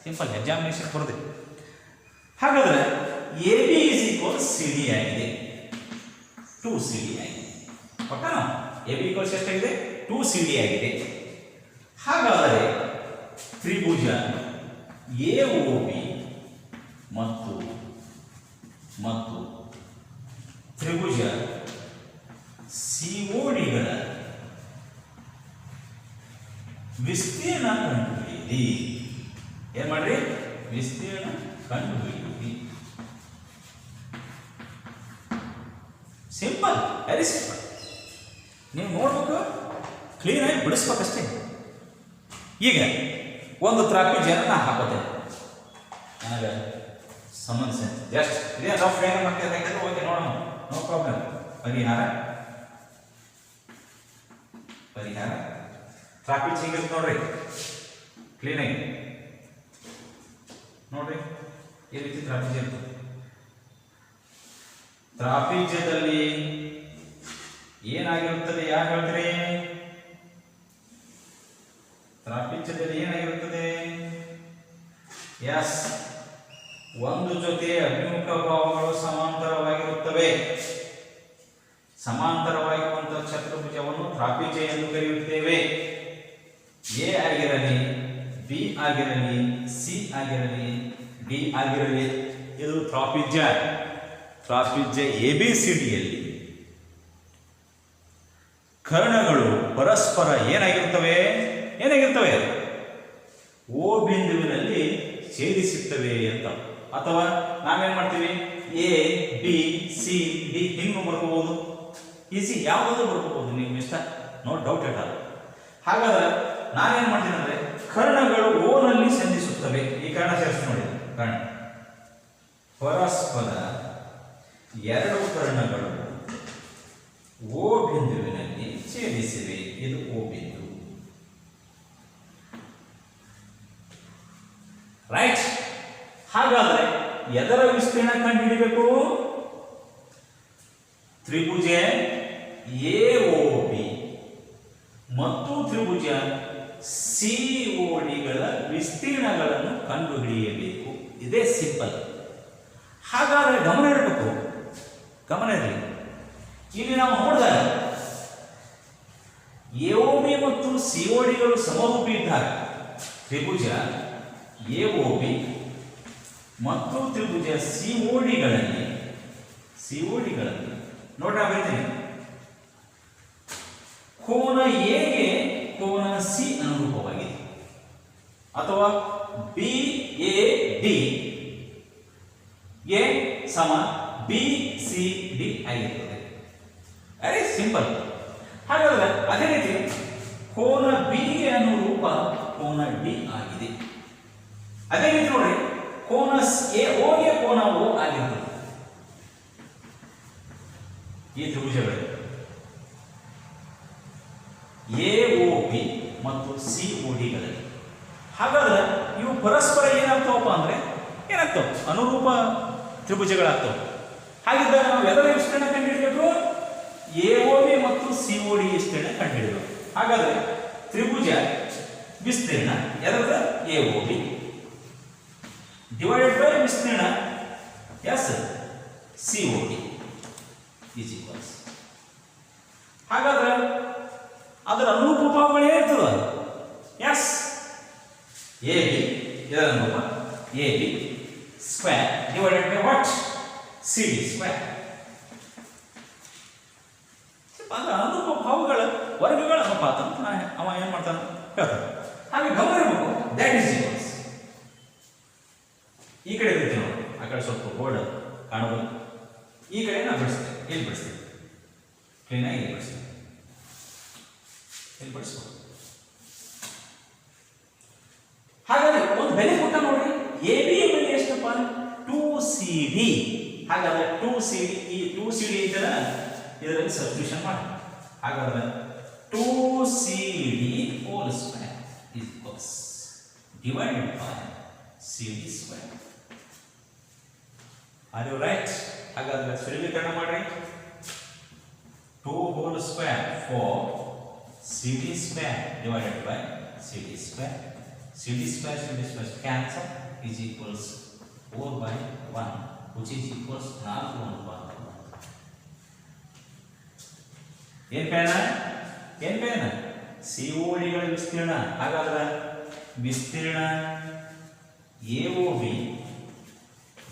ಸಿಂಪಲ್ ಎಕ್ಸಾಮಿನೇಷನ್ ಬರುತ್ತೆ. ಹಾಗಾದ್ರೆ AB is equals CD ಆಗಿದೆ, 2CD ಆಗಿದೆ. ಪಕ್ಕನ AB equals ಎಷ್ಟಾಗಿದೆ? 2CD ಆಗಿದೆ. ಹಾಗಾದರೆ ತ್ರಿಭುಜ AOB ಮತ್ತು ತ್ರಿಭುಜ CODಗಳ ವಿಸ್ತೀರ್ಣ ಕಂಡುಹಿಡಿಯಿರಿ. ಏನ್ ಮಾಡ್ರಿ? ವಿಸ್ತೀರ್ಣ ಕಂಡುಹಿಡಿಯಿರಿ. Simple, very simple. ನೀವು ನೋಡ್ಬೇಕು, ಕ್ಲೀನ್ ಆಗಿ ಬಿಡಿಸ್ಬೇಕಷ್ಟೇ. ಈಗ ಒಂದು ತ್ರಾಪಿಜ್ಯನ ನಾ ಹಾಕೋತೇನೆ, ನನಗೆ ಸಂಬಂಧಿಸಿದ ಜಸ್ಟ್ ಇದೇ ರಫ್ ಏನು ಮಾಡ್ತೇವೆ ಯಾಕಂದ್ರೆ ಓಕೆ ನೋಡೋಣ, ನೋ ಪ್ರಾಬ್ಲಮ್. ಪರಿಹಾರ ತ್ರಾಪಿಜ್ಯ ಹಿಂಗಿರುತ್ತೆ ನೋಡ್ರಿ, ಕ್ಲೀನಾಗಿ ನೋಡ್ರಿ ಈ ರೀತಿ ತ್ರಾಪಿಜ್ಯ ಇರ್ತದೆ. ತ್ರಾಪಿಜ್ಯದಲ್ಲಿ ಏನಾಗಿರುತ್ತದೆ? ಯಾರು ಹೇಳ್ತೀರಿ? ತ್ರಾಪಿಜ್ಯದಲ್ಲಿ ಏನಾಗಿರುತ್ತದೆ? ಎಸ್, ಒಂದು ಜೊತೆ ಅಭಿಮುಖ ಬಾಹುಗಳು ಸಮಾಂತರವಾಗಿರುತ್ತವೆ. ಸಮಾಂತರವಾಗಿರುವಂತಹ ಚತುರ್ಭುಜವನ್ನು ತ್ರಾಪಿಜ್ಯ ಎಂದು ಕರೆಯುತ್ತೇವೆ. ಎ ಆಗಿರಲಿ, ಬಿ ಆಗಿರಲಿ, ಸಿ ಆಗಿರಲಿ, ಡಿ ಆಗಿರಲಿ, ಇದು ತ್ರಾಪಿಜ್ಯ. ತ್ರಾಪಿಜ್ಯ ABCDಯಲ್ಲಿ ಕರ್ಣಗಳು ಪರಸ್ಪರ ಏನಾಗಿರ್ತವೆ? ಓ ಬಿಂದುವಿನಲ್ಲಿ ಛೇದಿಸುತ್ತವೆ ಅಂತ. ಅಥವಾ ನಾವೇನ್ ಮಾಡ್ತೀವಿ? ಎ ಬಿ ಸಿ ಡಿ ಹಿಂಗೂ ಬರ್ಕೋಬಹುದು. ಈಸಿ ಯಾವುದಾದ್ರು ಬರ್ಕೋಬಹುದು, ನಿಮ್ಗೆ ಇಷ್ಟ, ನೋ ಡೌಟ್ ಎಟ್ ಆಲ್. ಹಾಗಾದ್ರೆ ನಾನೇನ್ ಮಾಡ್ತೀನಿ ಅಂದ್ರೆ ಕರ್ಣಗಳು ಓನಲ್ಲಿ ಸಂಧಿಸುತ್ತವೆ. ಈ ಕರ್ಣ ಸೇರಿಸಿ ನೋಡಿ, ಕರ್ಣ ಪರಸ್ಪರ ಎರಡು ಕರ್ಣಗಳು ಓ ಬಿಂದುವಿನಲ್ಲಿ ಛೇದಿಸಿವೆ. ಇದು ಓ ಬಿಂದು, ರೈಟ್. ಹಾಗಾದ್ರೆ ಎದರ ವಿಸ್ತೀರ್ಣ ಕಂಡುಹಿಡಿಬೇಕು? ತ್ರಿಭುಜ AOB ಮತ್ತು ತ್ರಿಭುಜ CODಗಳ ವಿಸ್ತೀರ್ಣಗಳನ್ನು ಕಂಡುಹಿಡಿಯಬೇಕು. ಇದೇ ಸಿಂಪಲ್. ಹಾಗಾದ್ರೆ ಗಮನ ಇರಬೇಕು, ಗಮನ ಇರಲಿ. ಇಲ್ಲಿ ನಾವು ನೋಡಿದಾಗ AOB ಮತ್ತು CODಗಳು ಸಮರೂಪಿ ಇದ್ದಾಗ ತ್ರಿಭುಜ AOB ಮತ್ತು ತ್ರಿಭುಜ CODಗಳಲ್ಲಿ ನೋಡ್ರಾ ಬರೀತೀನಿ, ಕೋನ ಎಗೆ ಕೋನ ಸಿ ಅನುರೂಪವಾಗಿದೆ, ಅಥವಾ BAD ಗೆ ಸಮ BCD ಆಗಿರುತ್ತದೆ. Very simple. ಹಾಗಾದ್ರೆ ಅದೇ ರೀತಿ ಕೋನ ಬಿ ಗೆ ಅನುರೂಪ ಕೋನ ಡಿ ಆಗಿದೆ. ಅದೇ ರೀತಿ ನೋಡಿ, ಕೋನ AO ಗೆ ಕೋನ O ಆಗಿರುತ್ತದೆ. ಈ ತ್ರಿಭುಜಗಳು AOB ಮತ್ತು CODಗಳಲ್ಲಿ. ಹಾಗಾದ್ರೆ ಇವು ಪರಸ್ಪರ ಏನಾಗ್ತಾವಪ್ಪ ಅಂದ್ರೆ ಅನುರೂಪ ತ್ರಿಭುಜಗಳಾಗ್ತವೆ. ಹಾಗಿದ್ದಾಗ ನಾವು ಎದರ ವಿಸ್ತೀರ್ಣ ಕಂಡುಹಿಡಿಯಬೇಕು? AOB ಮತ್ತು COD ವಿಸ್ತೀರ್ಣ ಕಂಡುಹಿಡಿಯಬೇಕು. ಹಾಗಾದ್ರೆ ತ್ರಿಭುಜ ವಿಸ್ತೀರ್ಣ ಎದರದ? AOB ಡಿವೈಡೆಡ್ ಬೈ ವಿಸ್ತೀರ್ಣ COD ಈಸ್ ಈಕ್ವಲ್ಸ್. ಹಾಗಾದ್ರೆ ಅದರ ಅನುರೂಪ ಭಾಗಗಳು ಏನಿರ್ತದ? AB ಇದರ ಅನುರೂಪ AB square divided by what? CD square. ಅದರ ಅನುರೂಪ ಭಾಗಗಳ ವರ್ಗಗಳ ಅನುಪಾತ ಅಂತ ಅವ ಏನ್ ಮಾಡ್ತಾನೆ ಹೇಳ್ತಾನೆ. ಹಾಗೆ ಗಮನ ಇರಬೇಕು, ದಟ್ ಈಸ್ ಈಕ್ವಲ್ಸ್. ಈ ಕಡೆ ಇರ್ತೀವಿ ನಾವು, ಆ ಕಡೆ ಸ್ವಲ್ಪ ಬೋರ್ಡ್ ಕಾಣಬಹುದು. ಈ ಕಡೆ ನಾವು ಬಿಡಿಸ್ತೇವೆ, ಎಲ್ಲಿ ಬಿಡಿಸ್ತೇವೆ? ಕ್ಲೀನಾಗಿ ಇಲ್ಲಿ ಬಿಡಿಸ್ತೇವೆ, ಇಲ್ಲಿ ಬಿಡಿಸ್ಬೋದು. ಹಾಗಾದ್ರೆ ಒಂದು ಬೆಲೆ ಕೊಟ್ಟ ನೋಡ್ರಿ, AB ಬೆಲೆ ಎಷ್ಟಪ್ಪ? 2CD. ಹಾಗಾದ್ರೆ 2CD, ಈ 2CD ಐತಲ್ಲ, ಇದರಲ್ಲಿ ಸಬ್ಸ್ಟಿಟ್ಯೂಷನ್ ಮಾಡಿ. ಹಾಗಾದ್ರೆ 2CD whole square is equals divided by CD square. Are you right? ಹಾಗಾದ್ರೆ ಸುಲಭೀಕರಣ ಮಾಡಿ. 2 whole square for CD square divided by CD square. CD square cancel is equals 4 by 1, which is equals 4 ಏನ್ ಪೇನ CODಗಳ ವಿಸ್ತೀರ್ಣ. ಹಾಗಾದ್ರೆ ವಿಸ್ತೀರ್ಣ AOB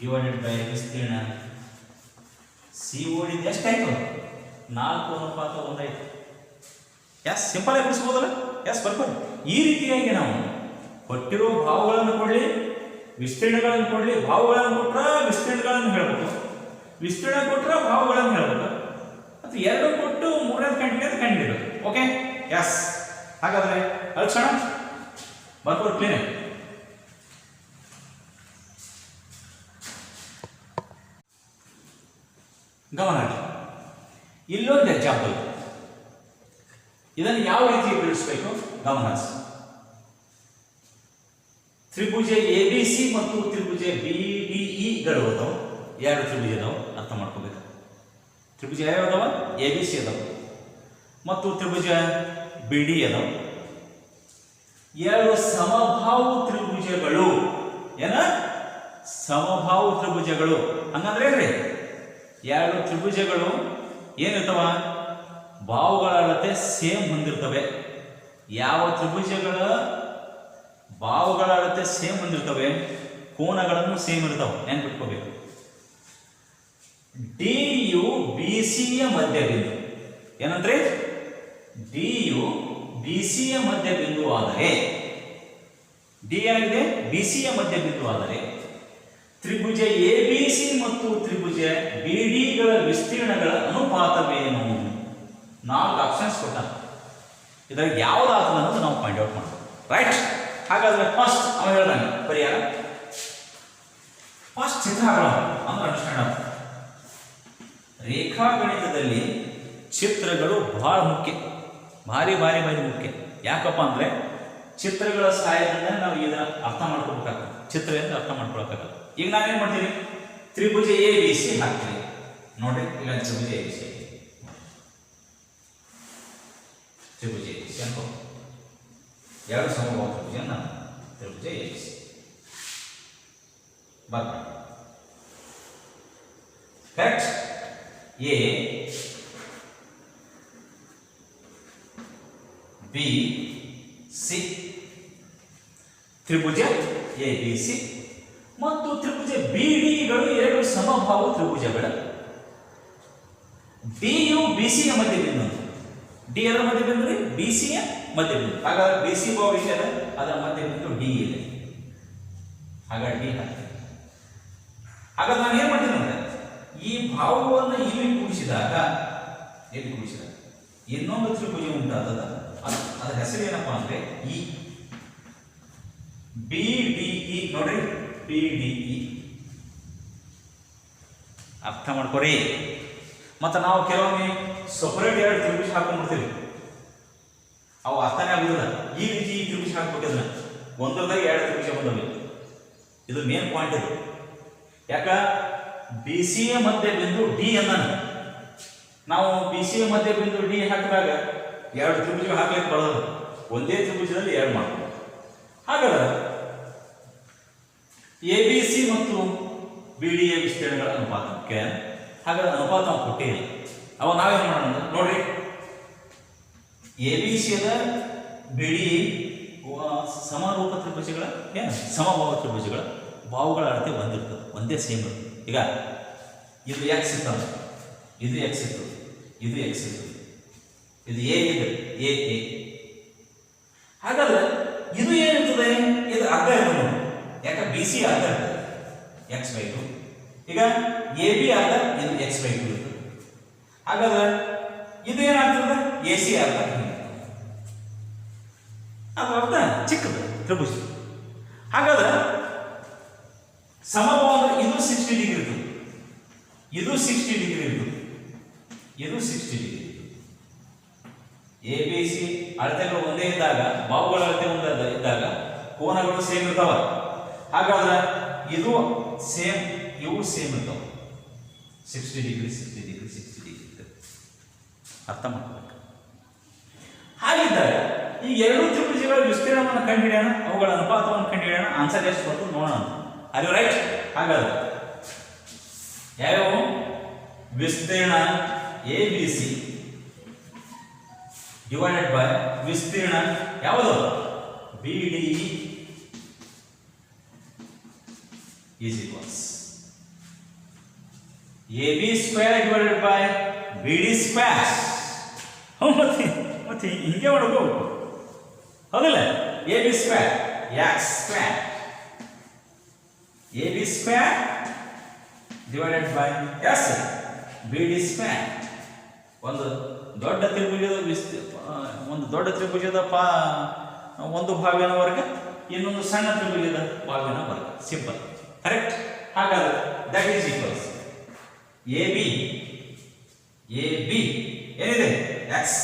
divided by ವಿಸ್ತೀರ್ಣ COD ಎಷ್ಟಾಯ್ತು? 4:1 ಆಯ್ತು. Simple ಆಗಿ ಬಿಡಿಸ್ಬೋದಲ್ಲ? ಬರ್ಬೋದು. ಈ ರೀತಿಯಾಗಿ ನಾವು ಕೊಟ್ಟಿರೋ ಭಾವಗಳನ್ನು ಕೊಡಲಿ, ವಿಸ್ತೀರ್ಣಗಳನ್ನು ಕೊಡಲಿ, ಭಾವಗಳನ್ನು ಕೊಟ್ರ ವಿಸ್ತೀರ್ಣಗಳನ್ನು ಹೇಳ್ಬೇಕು, ವಿಸ್ತೀರ್ಣ ಕೊಟ್ರ ಭಾವಗಳನ್ನು ಹೇಳ್ಬೇಕು, ಅಥವಾ ಎರಡು ಕೊಟ್ಟು ಮೂರನೇದು ಕಂಡುಹಿಡಿಯಬೇಕು. ಓಕೆ, ಹಾಗಾದ್ರೆ ಅಲ್ಸೋಣ, ಬರ್ಬೋದು ಕ್ಲೀನ್. ಗಮನ, ಇಲ್ಲೊಂದು ಎಕ್ಸಾಂಪಲ್. ಇದನ್ನು ಯಾವ ರೀತಿ ಬಿಡಿಸಬೇಕು ಗಮನ. ತ್ರಿಭುಜ ABC ಮತ್ತು ತ್ರಿಭುಜ BDEಗಳು ಅದಾವ. ಎರಡು ತ್ರಿಭುಜ ಅದಾವ, ಅರ್ಥ ಮಾಡ್ಕೋಬೇಕು. ತ್ರಿಭುಜ ಯಾವ ಅದಾವ? ABC ಅದಾವ. ಮತ್ತು ತ್ರಿಭುಜ ಬಿ ಡಿ ಅದಾವ. ಎರಡು ಸಮಬಾಹು ತ್ರಿಭುಜಗಳು. ಏನ ಸಮಬಾಹು ತ್ರಿಭುಜಗಳು ಹಂಗಂದ್ರೆ ಏನ್ರಿ? ಎರಡು ತ್ರಿಭುಜಗಳು ಏನಿರ್ತಾವ? ಬಾಹುಗಳ ಅಳತೆ ಸೇಮ್ ಹೊಂದಿರ್ತವೆ. ಯಾವ ತ್ರಿಭುಜಗಳ ಬಾಹುಗಳ ಅಳತೆ ಸೇಮ್ ಹೊಂದಿರ್ತವೆ, ಕೋನಗಳನ್ನು ಸೇಮ್ ಇರ್ತಾವೆ. ನೆನ್ಪಿಟ್ಕೋಬೇಕು. ಡಿ ಯು ಬಿ ಸಿಯ ಮಧ್ಯಬಿಂದು. ಏನಂದ್ರೆ ಡಿ ಯು ಬಿ ಸಿಯ ಮಧ್ಯಬಿಂದು ಆದರೆ, ಡಿ ಆಗಿದೆ ಬಿ ಸಿಯ ಮಧ್ಯಬಿಂದು ಆದರೆ, ತ್ರಿಭುಜ ಎ ಬಿ ಸಿ ಮತ್ತು ತ್ರಿಭುಜ ಬಿ ಡಿಗಳ ವಿಸ್ತೀರ್ಣಗಳ ಅನುಪಾತವೇನು? 4 ಆಪ್ಷನ್ಸ್ ಕೊಟ್ಟ. ಇದರಲ್ಲಿ ಯಾವುದಾಗ್ತದೆ ಅನ್ನೋದು ನಾವು ಫೈಂಡ್ ಔಟ್ ಮಾಡ್ತೀವಿ. ರೈಟ್? ಹಾಗಾದ್ರೆ ಫಸ್ಟ್ ಅವ ಹೇಳ್ದಂಗೆ ಪರಿಹಾರ. ಫಸ್ಟ್ ಚಿತ್ರ ಹಾಕೋಣ ಅಂದ್ರೆ ಅಂಡರ್ಸ್ಟ್ಯಾಂಡ್ ಆಗ್ತದೆ. ರೇಖಾಗಣಿತದಲ್ಲಿ ಚಿತ್ರಗಳು ಬಹಳ ಮುಖ್ಯ, ಭಾರಿ ಭಾರಿ ಭಾರಿ ಮುಖ್ಯ. ಯಾಕಪ್ಪ ಅಂದರೆ ಚಿತ್ರಗಳ ಸಹಾಯದಿಂದ ನಾವು ಇದನ್ನ ಅರ್ಥ ಮಾಡ್ಕೋಬೇಕಾಗ್ತದೆ. ಚಿತ್ರ ಎಂದು ಅರ್ಥ ಮಾಡ್ಕೊಳಕ್ಕಾಗಲ್ಲ. ಈಗ ನಾವೇನು ಮಾಡ್ತೀವಿ? ತ್ರಿಭುಜ ಎ ಬಿ ಸಿ ಹಾಕ್ತೀವಿ. ನೋಡ್ರಿ, ಇಲ್ಲ ತ್ರಿಭುಜ ಎ ಬಿ ಸಿ, ತ್ರಿಭುಜ ಎ ಬಿ ಸಿ ಅನ್ಕೋ. ಎರಡು ಸಮಬಾಹು ತ್ರಿಭುಜ ತ್ರಿಭುಜ ಎ ಬಿ ಸಿ ಬರ್ತಾರೆ. ಕರೆಕ್ಟ್? ಎ ಬಿ ಸಿ, ತ್ರಿಭುಜ ಎ ಬಿ ಸಿ ಮತ್ತು ತ್ರಿಭುಜ ಬಿ ಡಿಗಳು ಎರಡು ಸಮಬಾಹು ತ್ರಿಭುಜಗಳ. ಡಿ ಯು ಬಿ ಸಿಯ ಮಧ್ಯಬಿಂದು. ಡಿ ಅದರ ಮಧ್ಯಬಿಂದು ರೀ, ಬಿ ಸಿಯ ಮಧ್ಯಬಿಂದು. ಹಾಗಾದ್ರೆ ಬಿ ಸಿ ಬಾಹು ಇದೆ, ಅದರ ಮಧ್ಯಬಿಂದು ಡಿ ಇದೆ. ಹಾಗಾಗಿ ಡಿ ಹಾಕ್ತೀನಿ. ಹಾಗಾದ್ರೆ ನಾನು ಏನು ಮಾಡ್ತೀನಿ ಅಂದ್ರೆ, ಈ ಭಾವವನ್ನು ಇಲ್ಲಿ ಕೂಡಿಸಿದಾಗ ಇನ್ನೊಂದು ತ್ರಿಭುಜ ಉಂಟಾದ ಅದರ ಹೆಸರು ಏನಪ್ಪಾ ಅಂದ್ರೆ ಇ. B D E. ನೋಡ್ರಿ, ಬಿ ಡಿ ಇ ಅರ್ಥ ಮಾಡ್ಕೊರಿ. ಮತ್ತೆ ನಾವು ಕೆಲವೊಮ್ಮೆ ಸಪರೇಟ್ ಎರಡು ತ್ರಿಭುಜ ಹಾಕೊಂಡ್ಬಿಡ್ತೀವಿ, ಅವು ಅರ್ಥನೇ ಆಗುದಿಲ್ಲ. ಈ ರೀತಿ ಈ ತ್ರಿಭುಜ ಹಾಕ್ಬೇಕಂದ್ರೆ ಒಂದರದಾಗ ಎರಡು ತ್ರಿಭುಜ ಬಂದವೆ. ಇದು ಮೇನ್ ಪಾಯಿಂಟ್ ಇದು. ಯಾಕ? ಬಿ ಸಿಯ ಮಧ್ಯಬಿಂದು ಡಿ ಅಂದಾನ. ನಾವು ಬಿ ಸಿಯ ಮಧ್ಯಬಿಂದು ಡಿ ಹಾಕಿದಾಗ ಎರಡು ತ್ರಿಭುಜ ಹಾಕ್ಲಿಕ್ಕೆ ಬರೋದು, ಒಂದೇ ತ್ರಿಭುಜದಲ್ಲಿ ಎರಡು ಮಾಡ್ಬೋದು. ಹಾಗಾದ್ರೆ ಎ ಬಿ ಸಿ ಮತ್ತು ಬಿ ಡಿ ಎ ವಿಸ್ತೀರ್ಣಗಳ ಅನುಪಾತಕ್ಕೆ, ಹಾಗಾದ್ರೆ ಅನುಪಾತ ನಾವು ಕೊಟ್ಟಿಲ್ಲ. ಅವ ನಾವೇನು ಮಾಡೋಣ ನೋಡ್ರಿ, ಎ ಬಿ ಸಿ ಅದ ಬಿ ಡಿ ಸಮರೂಪ ತ್ರಿಭುಜಗಳ ಏನು ಸಮಬಾಹು ತ್ರಿಭುಜಗಳ ಬಾಹುಗಳ ಅಳತೆ ಒಂದಿರ್ತದೆ, ಒಂದೇ ಸೇಮ್ ಇರ್ತದೆ. ಈಗ ಇದು ಎಕ್ಸ್ ಇತ್ತು, ಇದು ಎಕ್ಸ್ ಇತ್ತು, ಇದು ಎಕ್ಸ್ ಇತ್ತು, ಇದು ಎ ಇದೆ, ಎ ಎ. ಹಾಗಾದ್ರೆ ಇದು ಏನಿರ್ತದೆ? ಇದು ಅರ್ಧ ಇರ್ತದೆ. ಯಾಕೆ? ಬಿ ಸಿ ಅರ್ಧ ಇರ್ತದೆ, ಎಕ್ಸ್ ಬೈ 2. ಈಗ ಎ ಬಿ ಅರ್ಧ, ಇದು ಎಕ್ಸ್ ಬೈ 2 ಇರ್ತದೆ. ಹಾಗಾದ್ರೆ ಇದು ಏನಾಗ್ತದೆ? ಎ ಸಿ ಅರ್ಧ. ಅದು ಅರ್ಧ ಚಿಕ್ಕದು ತ್ರಿಭುಜ. ಹಾಗಾದ್ರೆ ಸಮಬಾಹು ಅಂದ್ರೆ ಇದು 60 ಡಿಗ್ರಿ ಇರ್ತದೆ, ಇದು 60 ಡಿಗ್ರಿ ಇರ್ತದೆ, ಇದು 60 ಡಿಗ್ರಿ. ಎ ಬಿ ಸಿ ಅಳತೆಗಳು ಒಂದೇ ಇದ್ದಾಗ, ಬಾಹುಗಳ ಅಳತೆ ಒಂದೇ ಇದ್ದಾಗ ಕೋನಗಳು ಸೇಮ್ ಇರ್ತಾವ. ಹಾಗಾದ್ರೆ ಇದು ಸೇಮ್, ಇವು ಸೇಮ್ ಇರ್ತಾವ. 60 ಡಿಗ್ರಿ 60 ಡಿಗ್ರಿ 60 ಡಿಗ್ರಿ ಇರ್ತದೆ. ಅರ್ಥ ಮಾಡ್ಕೋಬೇಕು. ಹಾಗಿದ್ದಾಗ ಈ ಎರಡು ತ್ರಿಭುಜಗಳ ವಿಸ್ತೀರ್ಣವನ್ನು ಕಂಡುಹಿಡಿಯೋಣ, ಅವುಗಳ ಅನುಪಾತವನ್ನು ಕಂಡುಹಿಡಿಯೋಣ. ಆನ್ಸರ್ ಎಷ್ಟು ಬರ್ತದೆ ನೋಡೋಣ. ಅದು ರೈಟ್? ಹಾಗಾದ್ರೆ ಯಾವ್ಯಾವ? ವಿಸ್ತೀರ್ಣ A B C divided by ವಿಸ್ತೀರ್ಣ ಯಾವುದು? B D is equals A B square divided by B D square. ಮತ್ತೆ ಹಿಂಗೆ ಮಾಡ್ಕೋಬೇಕು, ಹೌದಿಲ್ಲ? A B square X square, A B square divided by S B D square. ಒಂದು ದೊಡ್ಡ ತ್ರಿಭುಜದ ಒಂದು ದೊಡ್ಡ ತ್ರಿಭುಜದ ಒಂದು ಭಾಗನ ವರ್ಗ, ಇನ್ನೊಂದು ಸಣ್ಣ ತ್ರಿಭುಜದ ಭಾಗನ ವರ್ಗ. Simple, correct? ಹಾಗಾದ್ರೆ that is equals A B ಏನಿದೆ? X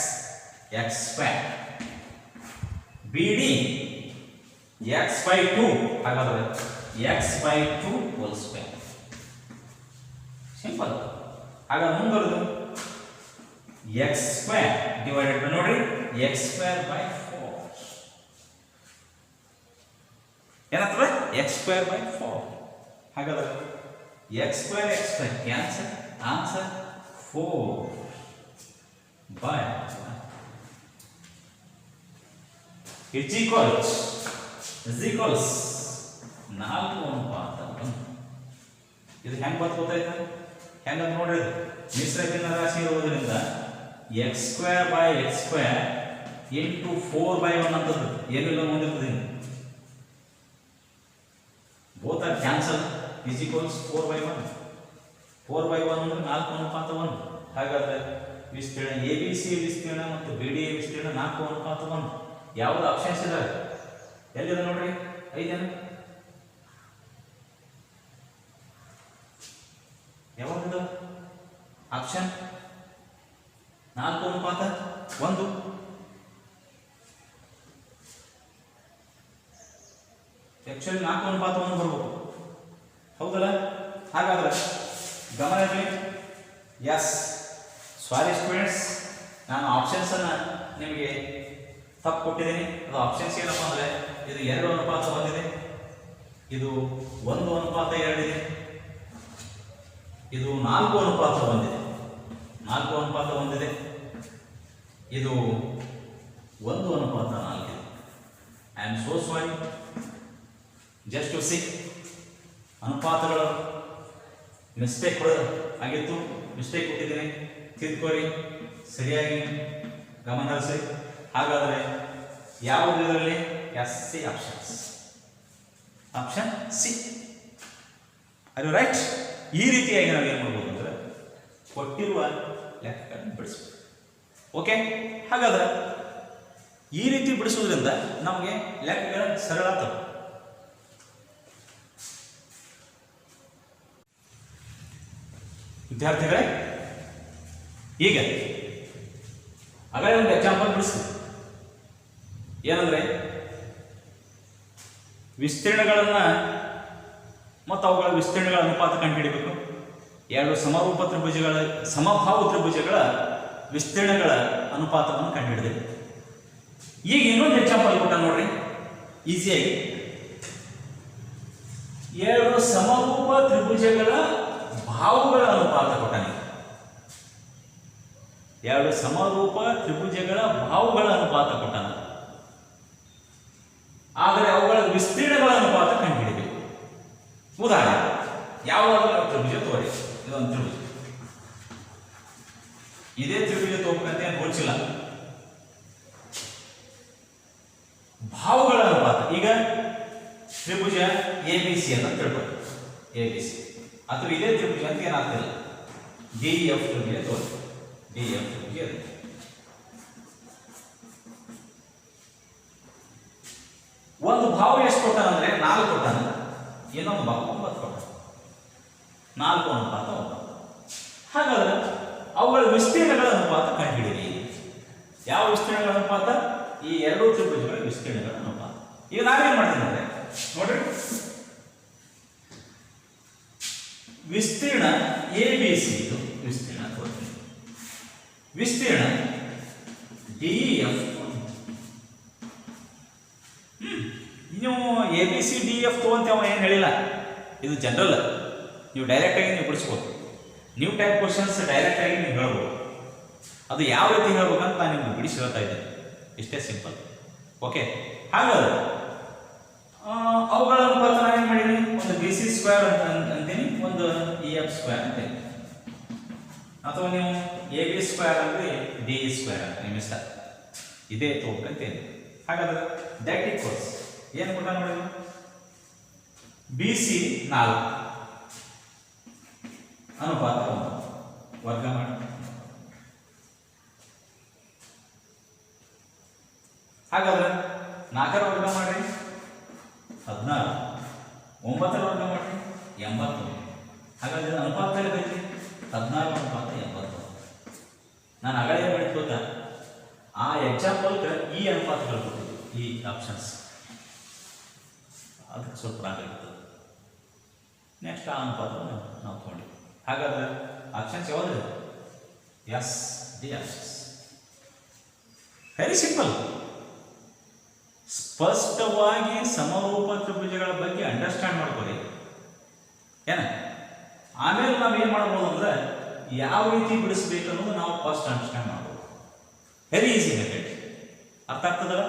X square, B D X by 2. ಹಾಗಾದ್ರೆ X by 2 whole square. Simple. ಹಾಗಾದ್ರೆ ಮುಂದುವರೆದು ಎಕ್ಸ್ ಸ್ಕ್ವೇರ್ ಡಿವೈಡೆಡ್ ಬೈ ನೋಡ್ರಿ ಎಕ್ಸ್ ಸ್ಕ್ವೇರ್ ಬೈ 4 ಏನಾಗ್ತದೆ ಎಕ್ಸ್ ಸ್ಕ್ವೇರ್ ಬೈ 4 ಹಾಗಾದ್ರೆ X square cancel answer 4 by it's equals 4:1 ಇದು ಹೆಂಗೆ ಗೊತ್ತಾಯ್ತಾ ಹೆಂಗಂತ ನೋಡ್ರಿ ಮಿಶ್ರ ಭಿನ್ನ ರಾಶಿ ಇರುವುದರಿಂದ X square by X square into 4/1 ಅಂತದ್ದು ಏನಿಲ್ಲ ಮುಂದಿರ್ತದೆ both are cancel is equals 4/1 ಅಂದ್ರೆ 4:1 ಹಾಗಾದ್ರೆ ವಿಸ್ತೀರ್ಣ ಎ ಬಿ ಸಿ ವಿಸ್ತೀರ್ಣ ಮತ್ತು ಬಿ ಡಿ ಎ ವಿಸ್ತೀರ್ಣ 4:1 ಯಾವ್ದು ಆಪ್ಷನ್ಸ್ ಇದಾವೆ ಎಲ್ಲಿದೆ ನೋಡ್ರಿ ಐದೇನು ಯಾವ್ದು ಆಪ್ಷನ್ 4:1 ಆಕ್ಚುಲಿ 4:1 ಬರ್ಬೇಕು ಹೌದಲ್ಲ ಹಾಗಾದ್ರೆ ಗಮನ ಇರಲಿ ಎಸ್ ಸಾರಿ ಸ್ಟೂಡೆಂಟ್ಸ್ ನಾನು ಆಪ್ಷನ್ಸ್ ಅನ್ನ ನಿಮಗೆ ತಪ್ಪು ಕೊಟ್ಟಿದ್ದೀನಿ ಅದು ಆಪ್ಷನ್ಸ್ ಏನಪ್ಪ ಅಂದ್ರೆ ಇದು 2:1 ಇದೆ ಇದು 1:2 ಇದೆ ಇದು 4:1 ಇದೆ 4:1 ಇದೆ ಇದು 1:4 ಇದೆ I am so sorry just to see ಅನುಪಾತಗಳ ಮಿಸ್ಟೇಕ್ ಆಗಿತ್ತು ಮಿಸ್ಟೇಕ್ ಕೊಟ್ಟಿದ್ದೀನಿ ತಿದ್ದುಕೊಳ್ಳಿ ಸರಿಯಾಗಿ ಗಮನ ಹರಿಸಿ ಹಾಗಾದರೆ ಯಾವುದು ಇದರಲ್ಲಿ ಎಸ್ ಸಿ ಆಪ್ಷನ್ ಸಿ ಅದು ರೈಟ್ ಈ ರೀತಿಯಾಗಿ ನಾವು ಏನು ಮಾಡ್ಬೋದು ಅಂದರೆ ಕೊಟ್ಟಿರುವ ಲೆಕ್ಕಗಳನ್ನು ಬಿಡಿಸ್ಬೇಕು ಓಕೆ ಹಾಗಾದ್ರೆ ಈ ರೀತಿ ಬಿಡಿಸೋದ್ರಿಂದ ನಮಗೆ ಲೆಕ್ಕಗಳು ಸರಳ ಆಗ್ತವೆ ವಿದ್ಯಾರ್ಥಿಗಳೇ ಈಗ ಆಗಲೇ ಒಂದು ಎಕ್ಸಾಂಪಲ್ ಬಿಡಿಸ್ತೀವಿ ಏನಂದ್ರೆ ವಿಸ್ತೀರ್ಣಗಳನ್ನ ಮತ್ತು ಅವುಗಳ ವಿಸ್ತೀರ್ಣಗಳ ಅನುಪಾತ ಕಂಡುಹಿಡಿಯಬೇಕು ಎರಡು ಸಮಭಾವ ತ್ರಿಭುಜಗಳ ವಿಸ್ತೀರ್ಣಗಳ ಅನುಪಾತವನ್ನು ಕಂಡುಹಿಡಿದೆ ಈಗ ಇನ್ನೊಂದು ಎಕ್ಸಾಂಪಲ್ ಕೊಟ್ಟ ನೋಡ್ರಿ ಈಸಿಯಾಗಿ ಎರಡು ಸಮರೂಪ ತ್ರಿಭುಜಗಳ ಭಾವಗಳ ಅನುಪಾತ ಕೊಟ್ಟಾನೆ ಎರಡು ಸಮರೂಪ ತ್ರಿಭುಜಗಳ ಭಾವಗಳ ಅನುಪಾತ ಕೊಟ್ಟಾನ ಆದರೆ ಅವುಗಳ ವಿಸ್ತೀರ್ಣಗಳ ಅನುಪಾತ ಕಂಡುಹಿಡಿಯಬೇಕು ಉದಾಹರಣೆ ಯಾವುದಾದ್ರೂ ತ್ರಿಭುಜ ತೋರಿ ಇದೊಂದು ತ್ರಿಭುಜ ಇದೇ ತ್ರಿಭುಜ ತೋರ್ಬೇಕಂತ ಏನು ರೂಲ್ಸ್ ಇಲ್ಲ ಭಾವಗಳ ಅನುಪಾತ ಈಗ ತ್ರಿಭುಜ ಎ ಬಿ ಸಿ ಅಂತ ತಿಳ್ಕೊಳ್ಳಿ ಎ ಬಿ ಸಿ ಅಥವಾ ಇದೇ ತ್ರಿಭುಜ ಅಂತ ಏನಾಗ್ತಿಲ್ಲ ಡಿ ಎಫ್ ತ್ರಿಭುಜ ತೋರಿ ಡಿ ಎಫ್ ತ್ರಿಭುಜ ಒಂದು ಭಾವ ಎಷ್ಟು ಕೊಟ್ಟಾನ ಅಂದ್ರೆ 4 ಕೊಟ್ಟಾನ ಇನ್ನೊಂದು ಭಾವ 9 ಕೊಟ್ಟಾನ 4:9 ಹಾಗಾದ್ರೆ ಅವುಗಳ ವಿಸ್ತೀರ್ಣಗಳ ಅನುಪಾತ ಕಂಡುಹಿಡಿಯಿರಿ ಯಾವ ವಿಸ್ತೀರ್ಣಗಳ ಅನುಪಾತ ಈ ಎರಡು ತ್ರಿಭುಜಗಳ ವಿಸ್ತೀರ್ಣಗಳ ಅನುಪಾತ ಈಗ ನಾವೇನ್ ಮಾಡ್ತೀನಿ ಅಂದ್ರೆ ನೋಡ್ರಿ ವಿಸ್ತೀರ್ಣ ಎ ಬಿ ಸಿ ಇದು ವಿಸ್ತೀರ್ಣ ತೋರಿಸ್ತೀನಿ ವಿಸ್ತೀರ್ಣ ಡಿ ಎಫ್ ನೀವು A B C D F ತಗೊಂತ ಏನು ಹೇಳಿಲ್ಲ ಇದು ಜನರಲ್ ನೀವು ಡೈರೆಕ್ಟ್ ಆಗಿ ನೀವು ಬಿಡಿಸ್ಬೋದು ನ್ಯೂ ಟೈಪ್ ಕ್ವಶನ್ಸ್ ಡೈರೆಕ್ಟ್ ಆಗಿ ನೀವು ಹೇಳ್ಬೋದು ಅದು ಯಾವ ರೀತಿ ಹೇಳ್ಬೇಕಂತ ನಾನು ನಿಮ್ಗೆ ಬಿಡಿಸಿ ಹೇಳ್ತಾ ಇದ್ದೇನೆ ಇಷ್ಟೇ ಸಿಂಪಲ್ ಓಕೆ ಹಾಗಾದ್ರೆ ಅವುಗಳ ಅನುಪಾತ ನಾವೇನು ಮಾಡೀನಿ ಒಂದು ಬಿ ಸಿ ಸ್ಕ್ವೇರ್ ಅಂತ ಅಂತೀನಿ ಒಂದು ಇ ಎಫ್ ಸ್ಕ್ವೇರ್ ಅಂತೀನಿ ಅಥವಾ ನೀವು ಎ ಬಿ ಸ್ಕ್ವೇರ್ ಅಂದರೆ ಡಿ ಇ ಸ್ಕ್ವೇರ್ ಅಂತ ನಿಮ್ಮ ಇಷ್ಟ ಇದೇ ತಗೋಬೇಕಂತೇನೆ ಹಾಗಾದ್ರೆ ದಟ್ ಈಕ್ವಲ್ಸ್ ಏನು ಕೊಟ್ಟ ನೋಡಿ ಬಿ ಸಿ 4 ಅನುಪಾತ 1 ವರ್ಗ ಮಾಡಿ ಹಾಗಾದ್ರೆ 4ರ ವರ್ಗ ಮಾಡ್ರಿ 16 9ರ ವರ್ಗ ಮಾಡ್ರಿ 80 ಹಾಗಾದ್ರೆ ಅನುಪಾತ ಬೇಕೈತಿ 14 ಅನುಪಾತ 80 ನಾನು ಆಗಲೇ ಏನು ಮಾಡಿ ಗೊತ್ತಾ ಆ ಎಕ್ಸಾಂಪಲ್ಗೆ ಈ ಅನುಪಾತಗಳು ಕೊಟ್ಟಿದ್ದು ಈ ಆಪ್ಷನ್ಸ್ ಅದಕ್ಕೆ ಸ್ವಲ್ಪ ರಾಗಿರ್ತದೆ ನೆಕ್ಸ್ಟ್ ಆ ಅನುಪಾತವನ್ನು ನಾವು ತಗೊಂಡಿವಿ ಹಾಗಾದ್ರೆ ಆಪ್ಷನ್ಸ್ ಯಾವುದು is the axis. Very simple. ಸ್ಪಷ್ಟವಾಗಿ ಸಮರೂಪ ತ್ರಿಭುಜಗಳ ಬಗ್ಗೆ ಅಂಡರ್ಸ್ಟ್ಯಾಂಡ್ ಮಾಡ್ಕೊಳ್ಳಿ ಏನ. ಆಮೇಲೆ ನಾವು ಏನು ಮಾಡ್ಬೋದು ಅಂದ್ರೆ ಯಾವ ರೀತಿ ಬಿಡಿಸ್ಬೇಕು ಅನ್ನೋದು ನಾವು ಫಸ್ಟ್ ಅಂಡರ್ಸ್ಟ್ಯಾಂಡ್ ಮಾಡ್ಬೋದು. Very easy method. ಅರ್ಥ ಆಗ್ತದಲ್ಲ